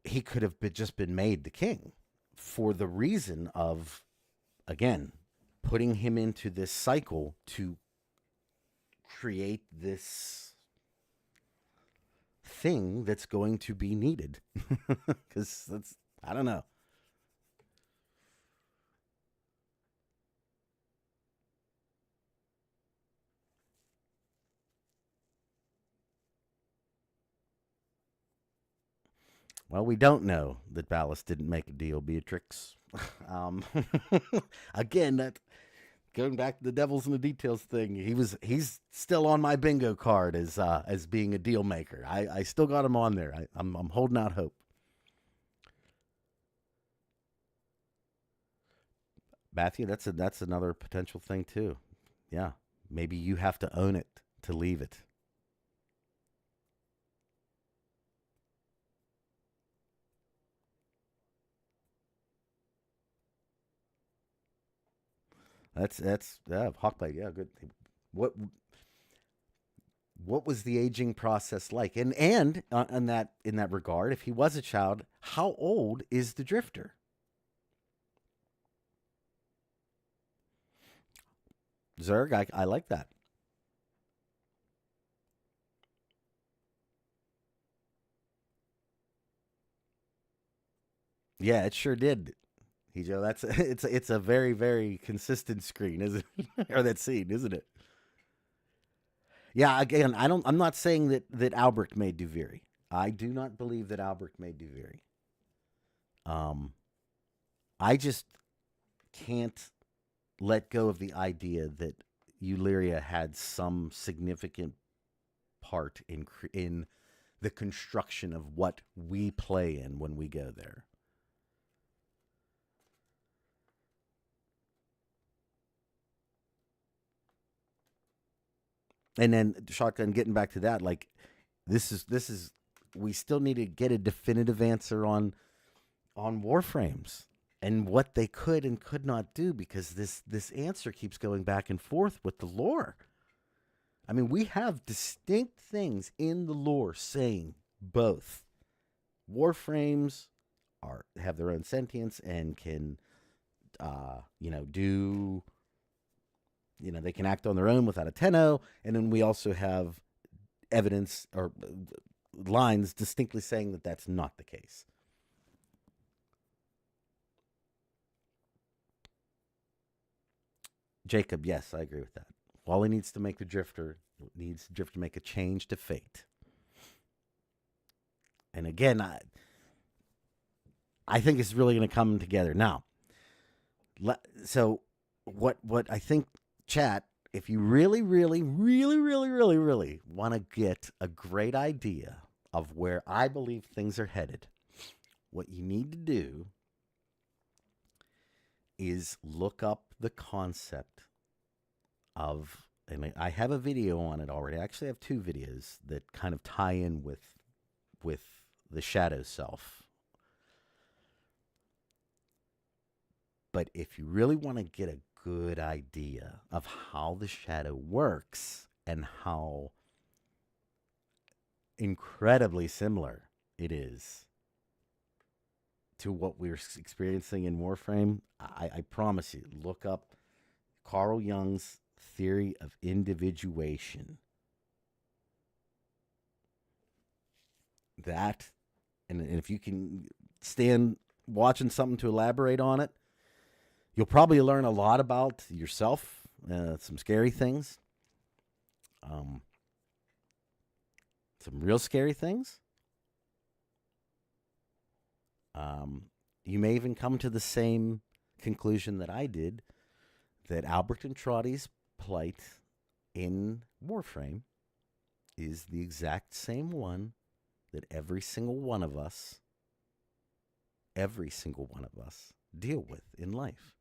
he could have just been made the king, for the reason of, again, putting him into this cycle to create this thing that's going to be needed. Because that's, I don't know. Well, we don't know that Ballast didn't make a deal, Beatrix. um, again, that going back to the devil's in the details thing, he's still on my bingo card as being a deal maker. I still got him on there. I'm holding out hope. Matthew, that's another potential thing too. Yeah, maybe you have to own it to leave it. That's yeah, Hawkblade. Yeah, good. What what was the aging process like? And in that regard, if he was a child, how old is the drifter? Zerg, I like that. Yeah, it sure did. Joe, that's it's a very very consistent screen, isn't it? Or that scene, isn't it? Yeah. Again, I'm not saying that Albrecht made Duviri. I do not believe that Albrecht made Duviri. Um, I just can't let go of the idea that Illyria had some significant part in the construction of what we play in when we go there. And then shotgun, getting back to that, like this is we still need to get a definitive answer on Warframes and what they could and could not do, because this answer keeps going back and forth with the lore. I mean, we have distinct things in the lore saying both Warframes have their own sentience and can do, they can act on their own without a tenno. And then we also have evidence or lines distinctly saying that that's not the case. Jacob, yes, I agree with that All he needs to make the drifter make a change to fate. And again, I think it's really going to come together now. So what I think, chat, if you really want to get a great idea of where I believe things are headed, what you need to do is look up the concept of, and I have a video on it already. I actually have 2 videos that kind of tie in with the shadow self. But if you really want to get a good idea of how the shadow works and how incredibly similar it is to what we're experiencing in Warframe, I promise you, look up Carl Jung's theory of individuation. That, and if you can stand watching something to elaborate on it, you'll probably learn a lot about yourself, some scary things, some real scary things. You may even come to the same conclusion that I did, that Albrecht and Trotty's plight in Warframe is the exact same one that every single one of us deal with in life.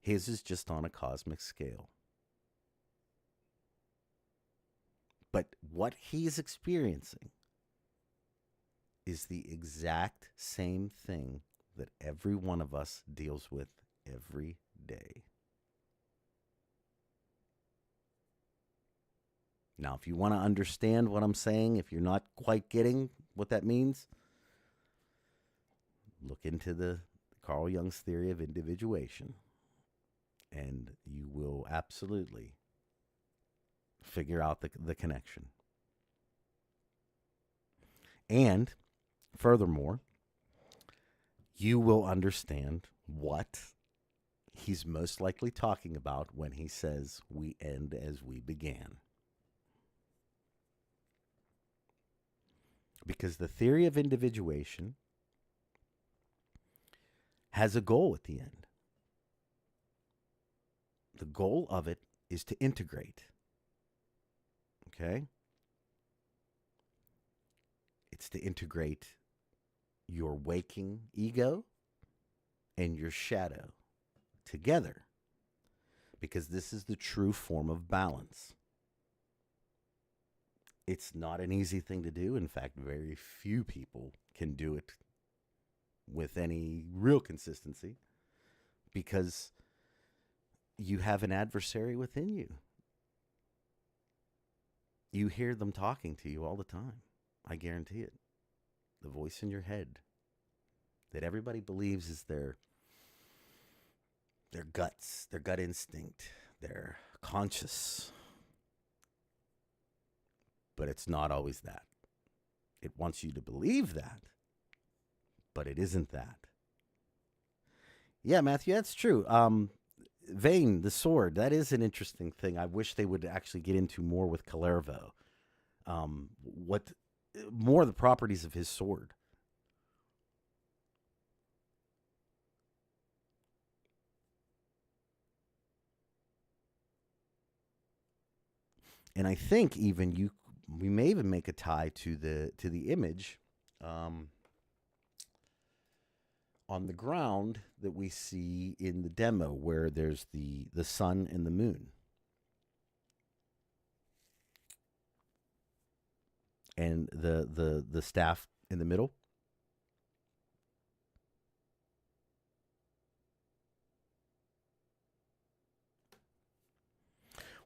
His is just on a cosmic scale. But what he's experiencing is the exact same thing that every one of us deals with every day. Now, if you want to understand what I'm saying, if you're not quite getting what that means, look into the Carl Jung's theory of individuation, and you will absolutely figure out the connection. And furthermore, you will understand what he's most likely talking about when he says we end as we began. Because the theory of individuation has a goal at the end. The goal of it is to integrate. Okay? It's to integrate your waking ego and your shadow together. Because this is the true form of balance. It's not an easy thing to do. In fact, very few people can do it with any real consistency, because you have an adversary within you. You hear them talking to you all the time. I guarantee it. The voice in your head that everybody believes is their guts, their gut instinct, their conscious. But it's not always that. It wants you to believe that, but it isn't that. Yeah, Matthew, that's true. Vane, the sword, that is an interesting thing. I wish they would actually get into more with Kalervo. What more the properties of his sword. And I think even we may even make a tie to the image on the ground that we see in the demo, where there's the sun and the moon. And the staff in the middle.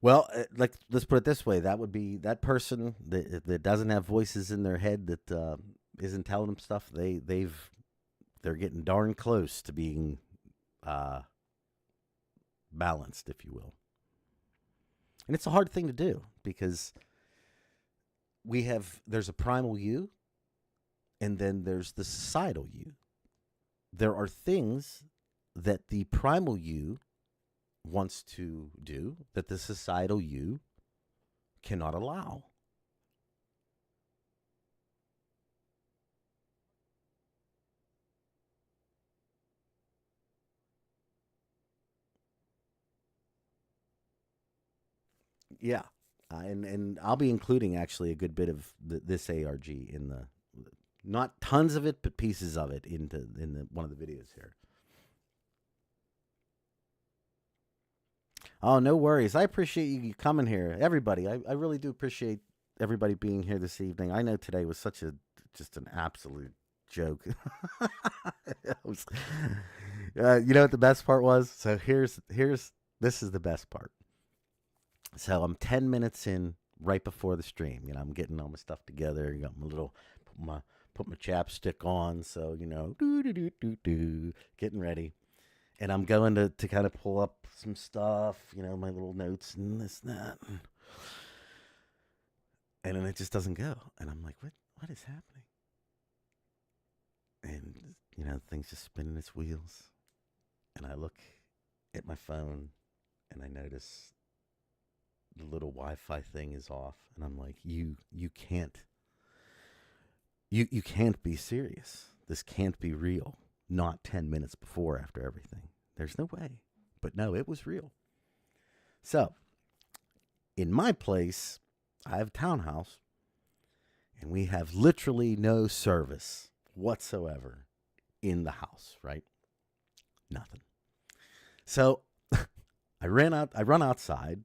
Well, let's put it this way: that would be that person that doesn't have voices in their head, that isn't telling them stuff. They're getting darn close to being balanced, if you will. And it's a hard thing to do, because there's a primal you, and then there's the societal you. There are things that the primal you wants to do that the societal you cannot allow. Yeah. And I'll be including actually a good bit of this ARG in the, not tons of it, but pieces of it in one of the videos here. Oh, no worries. I appreciate you coming here, everybody. I really do appreciate everybody being here this evening. I know today was just an absolute joke. You know what the best part was? So this is the best part. So I'm 10 minutes in right before the stream. You know, I'm getting all my stuff together. Got my little put my chapstick on. So, you know, getting ready. And I'm going to kind of pull up some stuff, you know, my little notes and this and that. And then it just doesn't go. And I'm like, what is happening? And, you know, things just spinning its wheels. And I look at my phone and I notice the little Wi-Fi thing is off. And I'm like, you can't be serious. This can't be real. Not 10 minutes before after everything. There's no way. But no, it was real. So, in my place, I have a townhouse, and we have literally no service whatsoever in the house, right? Nothing. So, I run outside,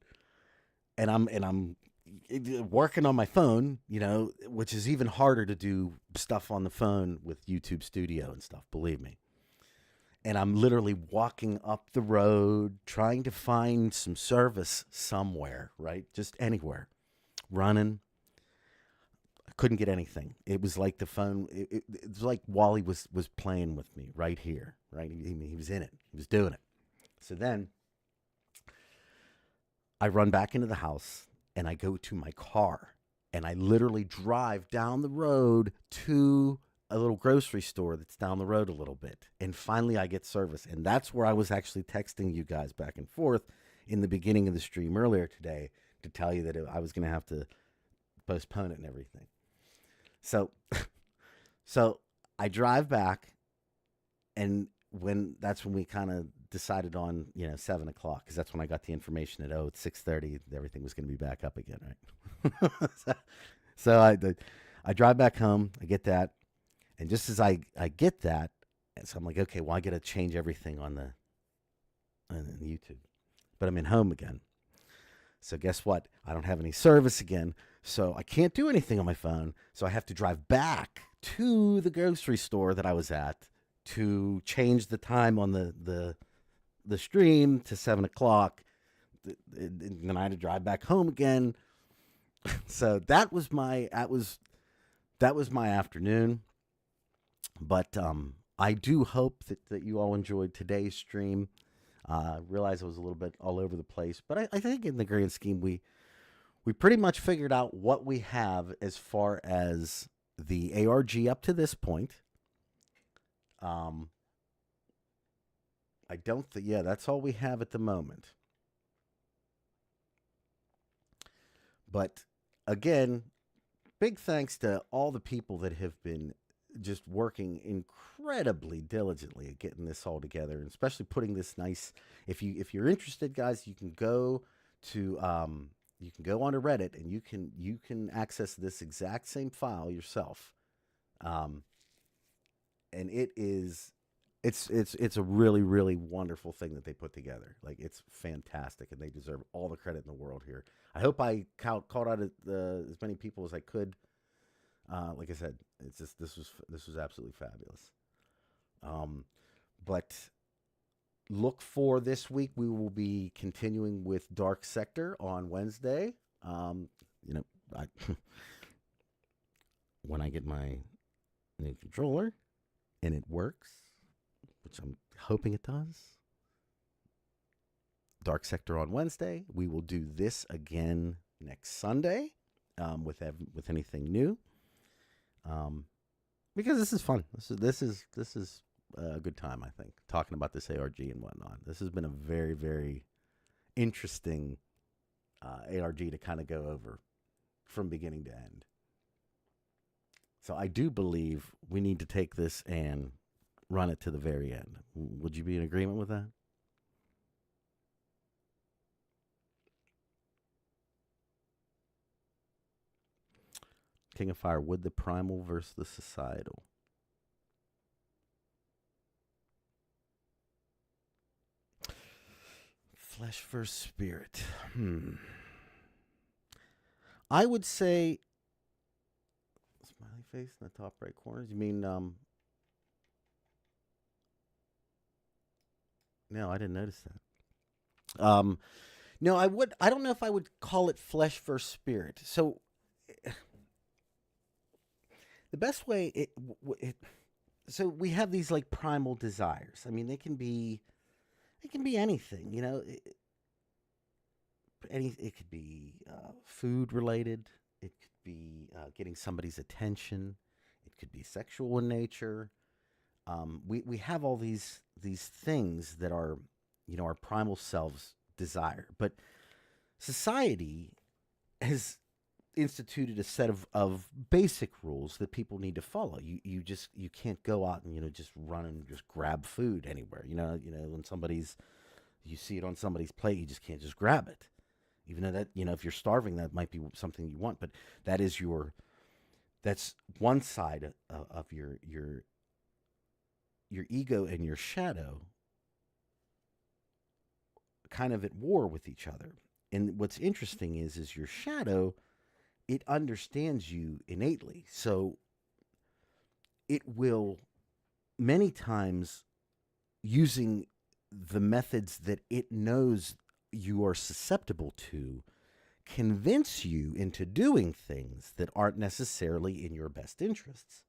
and I'm working on my phone, you know, which is even harder to do stuff on the phone with YouTube Studio and stuff, believe me. And I'm literally walking up the road, trying to find some service somewhere, right? Just anywhere. Running. I couldn't get anything. It was like the phone, it was like Wally was playing with me right here, right? He was in it. He was doing it. So then I run back into the house and I go to my car and I literally drive down the road to a little grocery store that's down the road a little bit. And finally I get service. And that's where I was actually texting you guys back and forth in the beginning of the stream earlier today to tell you that I was going to have to postpone it and everything. So I drive back, and that's when we kind of decided on, 7 o'clock, because that's when I got the information that, it's 6:30, everything was going to be back up again, right? so I drive back home, I get that. And just as I get that, so I'm like, okay, well, I got to change everything on the YouTube. But I'm in home again. So guess what? I don't have any service again. So I can't do anything on my phone. So I have to drive back to the grocery store that I was at to change the time on the stream to 7 o'clock. And then I had to drive back home again. So that was my afternoon. But I do hope that you all enjoyed today's stream. Realize I was a little bit all over the place, but I think in the grand scheme, we pretty much figured out what we have as far as the ARG up to this point. I don't think, that's all we have at the moment. But again, big thanks to all the people that have been just working incredibly diligently at getting this all together, and especially putting this nice. If you're interested, guys, you can go to onto Reddit and you can access this exact same file yourself, and it's a really, really wonderful thing that they put together. Like, it's fantastic, and they deserve all the credit in the world here. I hope I caught out as many people as I could. Like I said, it's just this was absolutely fabulous. But look for this week. We will be continuing with Dark Sector on Wednesday. When I get my new controller and it works, which I'm hoping it does. Dark Sector on Wednesday. We will do this again next Sunday with anything new. Because this is fun. This is a good time, I think, talking about this ARG and whatnot. This has been a very, very interesting ARG to kind of go over from beginning to end. So I do believe we need to take this and run it to the very end. Would you be in agreement with that? King of Fire, would the primal versus the societal? Flesh versus spirit. I would say, smiley face in the top right corner. You mean, no, I didn't notice that. No, I don't know if I would call it flesh versus spirit. So the best way so we have these like primal desires. I mean, they can be anything, you know. It could be food related. It could be getting somebody's attention. It could be sexual in nature. We have all these things that are, you know, our primal selves desire. But society has instituted a set of basic rules that people need to follow. You can't go out and, you know, just run and just grab food anywhere. You know when you see it on somebody's plate, you just can't just grab it. Even though that, you know, if you're starving, that might be something you want, but that's one side of your ego and your shadow kind of at war with each other. And what's interesting is your shadow, it understands you innately. So it will many times, using the methods that it knows you are susceptible to, convince you into doing things that aren't necessarily in your best interests,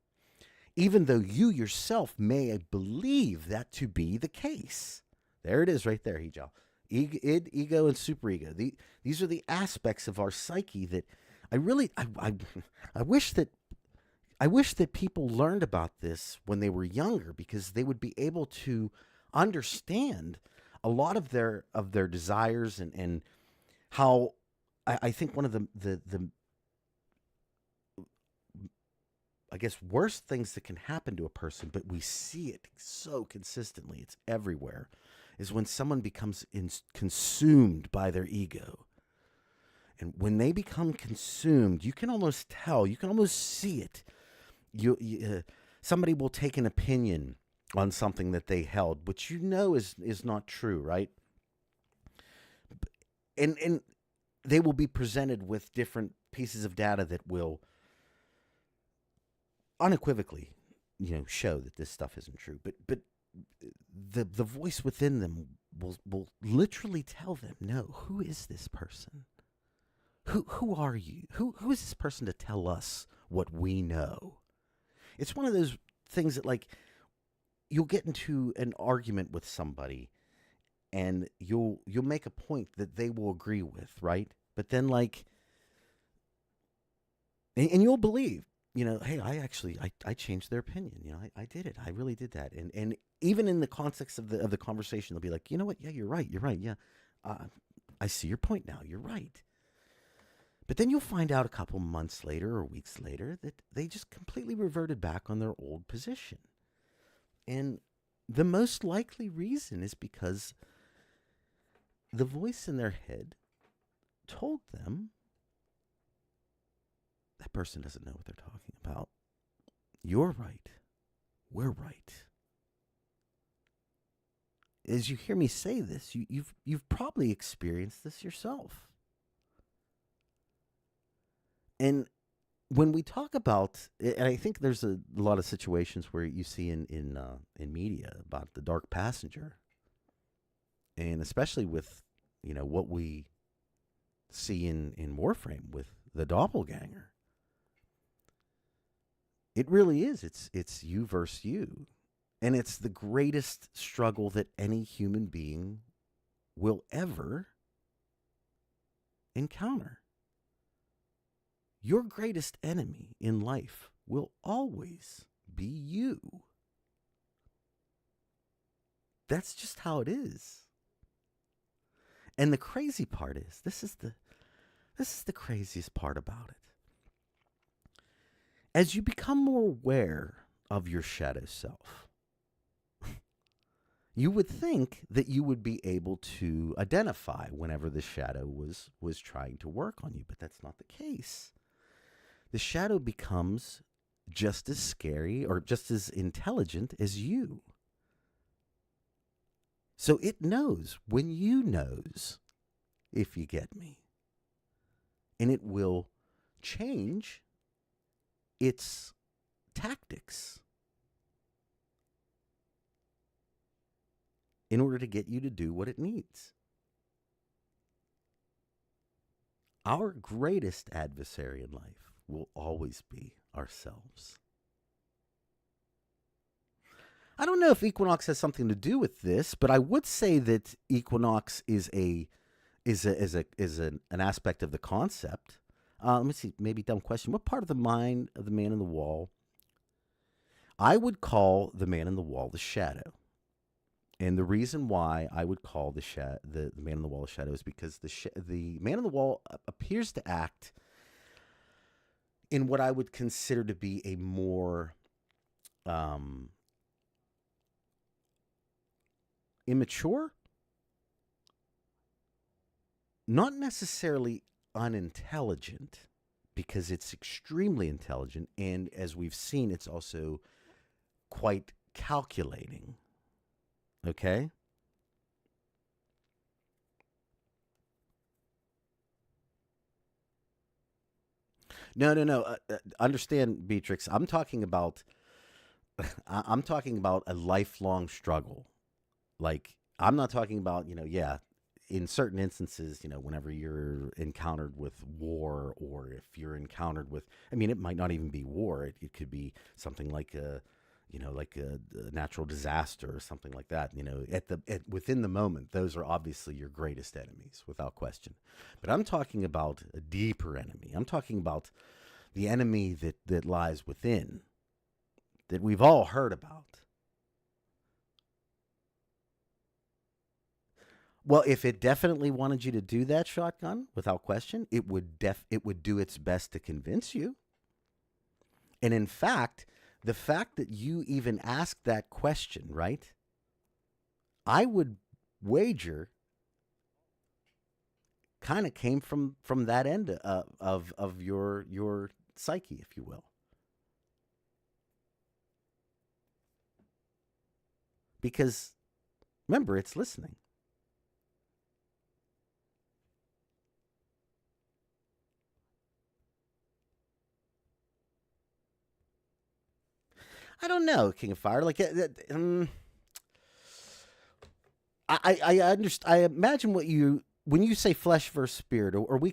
even though you yourself may believe that to be the case. There it is right there, Hijal. Ego and superego. These are the aspects of our psyche that I wish that people learned about this when they were younger, because they would be able to understand a lot of their desires and how I think one of the I guess worst things that can happen to a person, but we see it so consistently, it's everywhere, is when someone becomes consumed by their ego. And when they become consumed, you can almost tell, you can almost see it. Somebody will take an opinion on something that they held, which you know is not true, right? And they will be presented with different pieces of data that will unequivocally, you know, show that this stuff isn't true. But the voice within them will literally tell them, no, who is this person? Who are you? Who is this person to tell us what we know? It's one of those things that, like, you'll get into an argument with somebody and you'll make a point that they will agree with, right? But then, like, and you'll believe, you know, hey, I changed their opinion. You know, I did it. I really did that. And even in the context of the conversation, they'll be like, you know what? Yeah, you're right. Yeah. I see your point now. You're right. But then you'll find out a couple months later or weeks later that they just completely reverted back on their old position. And the most likely reason is because the voice in their head told them, that person doesn't know what they're talking about. You're right. We're right. As you hear me say this, you've probably experienced this yourself. And when we talk about, and I think there's a lot of situations where you see in media about the dark passenger, and especially with, you know, what we see in Warframe with the doppelganger. It really is. It's you versus you, and it's the greatest struggle that any human being will ever encounter. Your greatest enemy in life will always be you. That's just how it is. And the crazy part is, this is the craziest part about it. As you become more aware of your shadow self, you would think that you would be able to identify whenever the shadow was trying to work on you, but that's not the case. The shadow becomes just as scary or just as intelligent as you. So it knows when you knows, if you get me. And it will change its tactics in order to get you to do what it needs. Our greatest adversary in life will always be ourselves. I don't know if equinox has something to do with this, but I would say that equinox is an aspect of the concept. Let me see, maybe dumb question. What part of the mind of the man in the wall? I would call the man in the wall the shadow. And the reason why I would call the man in the wall the shadow is because the man in the wall appears to act in what I would consider to be a more immature, not necessarily unintelligent, because it's extremely intelligent, and as we've seen, it's also quite calculating. Okay? No. Understand, Beatrix. I'm talking about a lifelong struggle. Like, I'm not talking about, in certain instances, whenever you're encountered with war, or if you're encountered with, it might not even be war. It could be something like a natural disaster or something like that. Within the moment, those are obviously your greatest enemies, without question. But I'm talking about a deeper enemy. I'm talking about the enemy that lies within, that we've all heard about. Well, if it definitely wanted you to do that, Shotgun, without question, it would do its best to convince you. And in fact, the fact that you even asked that question, right? I would wager kind of came from that end of your psyche, if you will. Because remember, it's listening. I don't know, King of Fire. Like, I understand. I imagine when you say flesh versus spirit, are we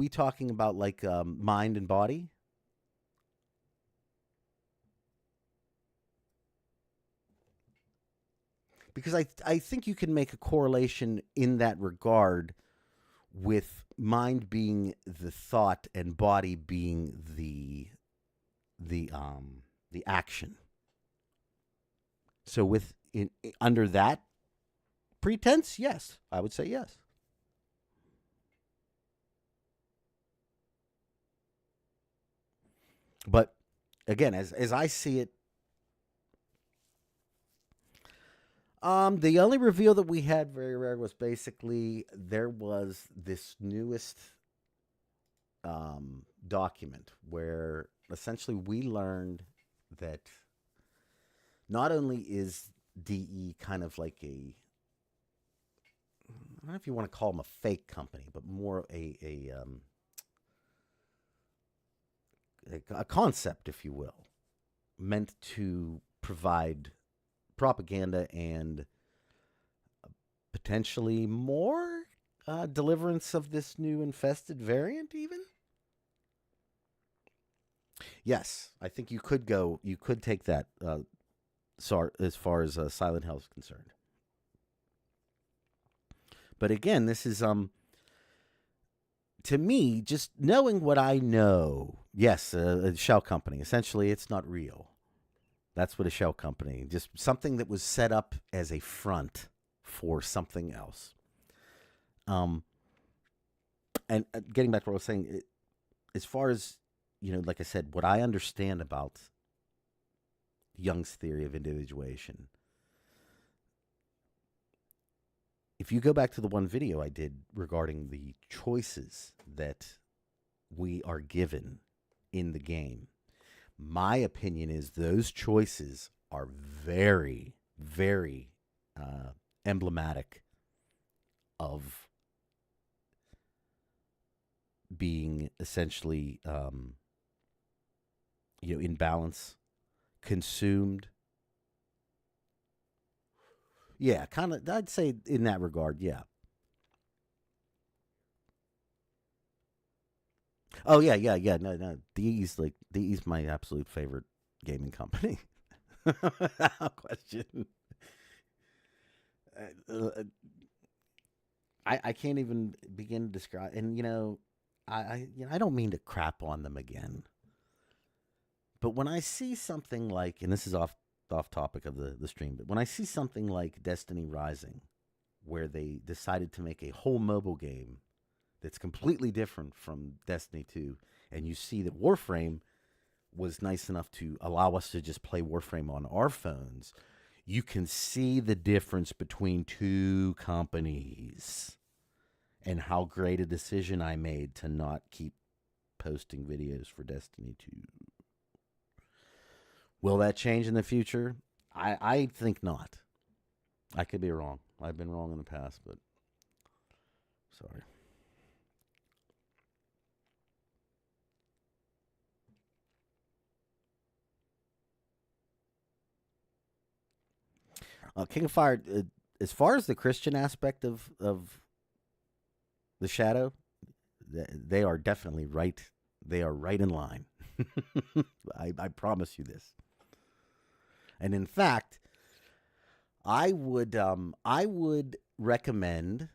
talking about like mind and body? Because I think you can make a correlation in that regard, with mind being the thought and body being the action. So under that pretense, yes, I would say yes. But again, as I see it, the only reveal that we had very rare was basically there was this newest document where essentially we learned that not only is DE kind of like I don't know if you want to call them a fake company, but more a concept, if you will, meant to provide propaganda and potentially more deliverance of this new infested variant even? Yes, I think you could take that as far as Silent Hill is concerned. But again, this is, to me, just knowing what I know, yes, a shell company. Essentially, it's not real. That's what a shell company, just something that was set up as a front for something else. Um, and getting back to what I was saying, as far as, like I said, what I understand about Jung's theory of individuation, if you go back to the one video I did regarding the choices that we are given in the game, my opinion is those choices are very, very emblematic of being essentially, in balance, consumed. Yeah, kind of. I'd say in that regard, yeah. Oh yeah, yeah, yeah. No, no. DE's my absolute favorite gaming company. Without question. Uh, I can't even begin to describe. And I don't mean to crap on them again. But when I see something like, and this is off topic of the stream, but when I see something like Destiny Rising, where they decided to make a whole mobile game that's completely different from Destiny 2, and you see that Warframe was nice enough to allow us to just play Warframe on our phones, you can see the difference between two companies and how great a decision I made to not keep posting videos for Destiny 2. Will that change in the future? I think not. I could be wrong. I've been wrong in the past, but sorry. King of Fire, as far as the Christian aspect of the Shadow, they are definitely right. They are right in line. I promise you this. And in fact, I would recommend,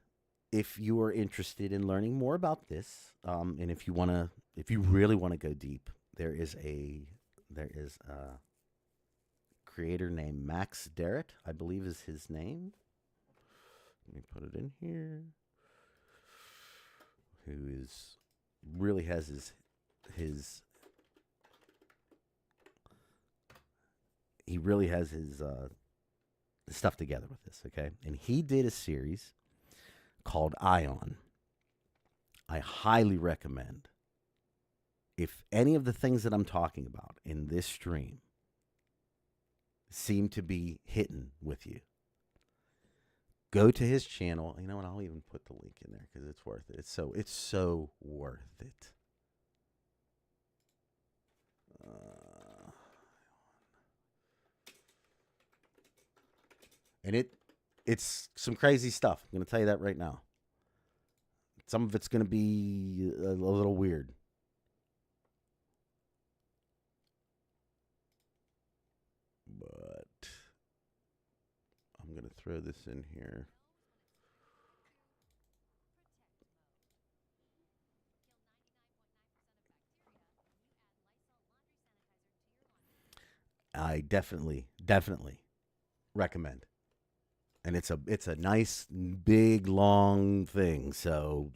if you are interested in learning more about this, and if you really want to go deep, there is a creator named Max Derrett, I believe is his name. Let me put it in here. Who really has his he really has his stuff together with this, okay? And he did a series called Ion. I highly recommend, if any of the things that I'm talking about in this stream seem to be hitting with you, go to his channel. You know what? I'll even put the link in there because it's worth it. It's so worth it. And it's some crazy stuff. I'm going to tell you that right now. Some of it's going to be a little weird. But I'm going to throw this in here. I definitely recommend. And it's a nice, big, long thing. So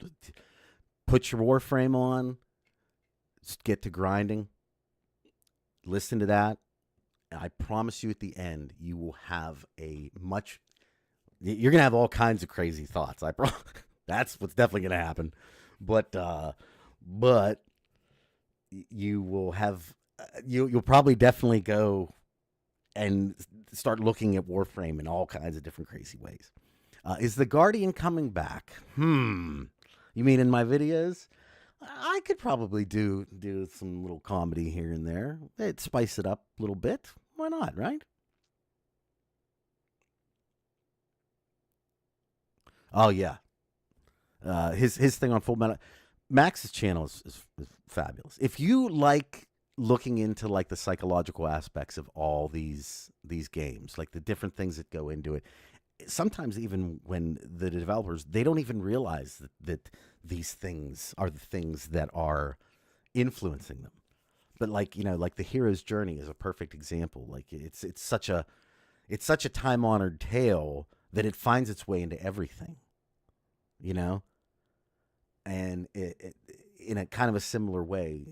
put your Warframe on, get to grinding, listen to that. I promise you at the end, you will have you're going to have all kinds of crazy thoughts. That's what's definitely going to happen. But you will have, you'll probably definitely go and start looking at Warframe in all kinds of different crazy ways. Is the Guardian coming back? You mean in my videos? I could probably do some little comedy here and there. It'd spice it up a little bit. Why not, right? Oh yeah. His thing on Full Metal, Max's channel is fabulous. If you like looking into like the psychological aspects of all these games, like the different things that go into it, sometimes even when the developers, they don't even realize that these things are the things that are influencing them. But like the hero's journey is a perfect example. Like it's such a time-honored tale that it finds its way into everything. you know, and in a kind of a similar way,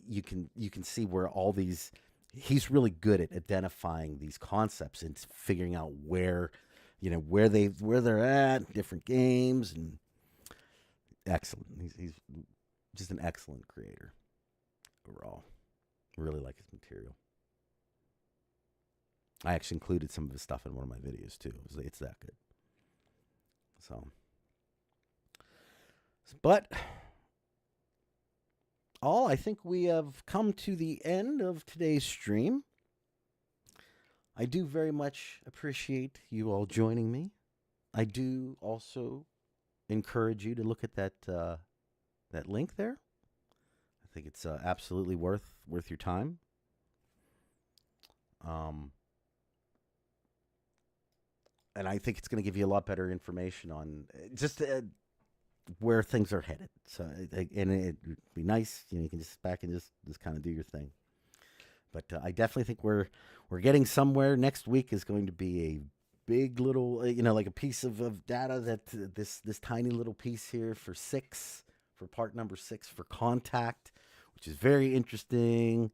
you can see where all these, he's really good at identifying these concepts and figuring out where, you know, where they're at, different games, and excellent. He's just an excellent creator overall. Really like his material. I actually included some of his stuff in one of my videos too. It's that good. So, but I think we have come to the end of today's stream. I do very much appreciate you all joining me. I do also encourage you to look at that link there. I think it's absolutely worth your time. And I think it's going to give you a lot better information on just where things are headed. So, and it'd be nice, you know, you can just sit back and just kind of do your thing. But I definitely think we're getting somewhere. Next week is going to be a big little, you know, like a piece of data that this tiny little piece here for part number 6 for contact, which is very interesting.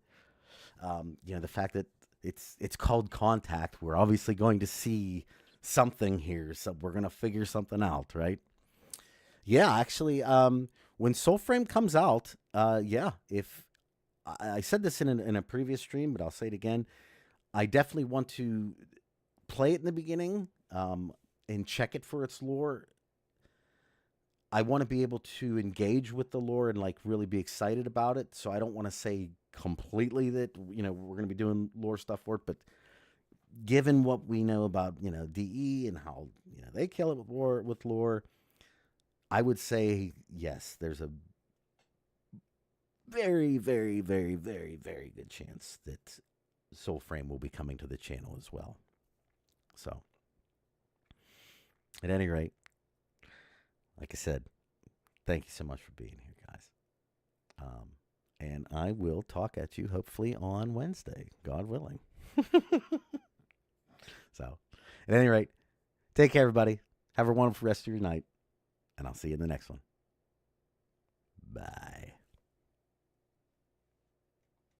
You know, the fact that it's called contact, we're obviously going to see something here, so we're gonna figure something out, right? Yeah, actually, when Soulframe comes out, if I said this in a previous stream, but I'll say it again, I definitely want to play it in the beginning and check it for its lore. I want to be able to engage with the lore and like really be excited about it. So I don't want to say completely that, you know, we're going to be doing lore stuff for it, but given what we know about, you know, DE and how, you know, they kill it with lore, I would say yes, there's a very, very, very, very, very good chance that Soulframe will be coming to the channel as well. So, at any rate, like I said, thank you so much for being here, guys. And I will talk at you hopefully on Wednesday, God willing. So, at any rate, take care, everybody. Have a wonderful rest of your night, and I'll see you in the next one. Bye.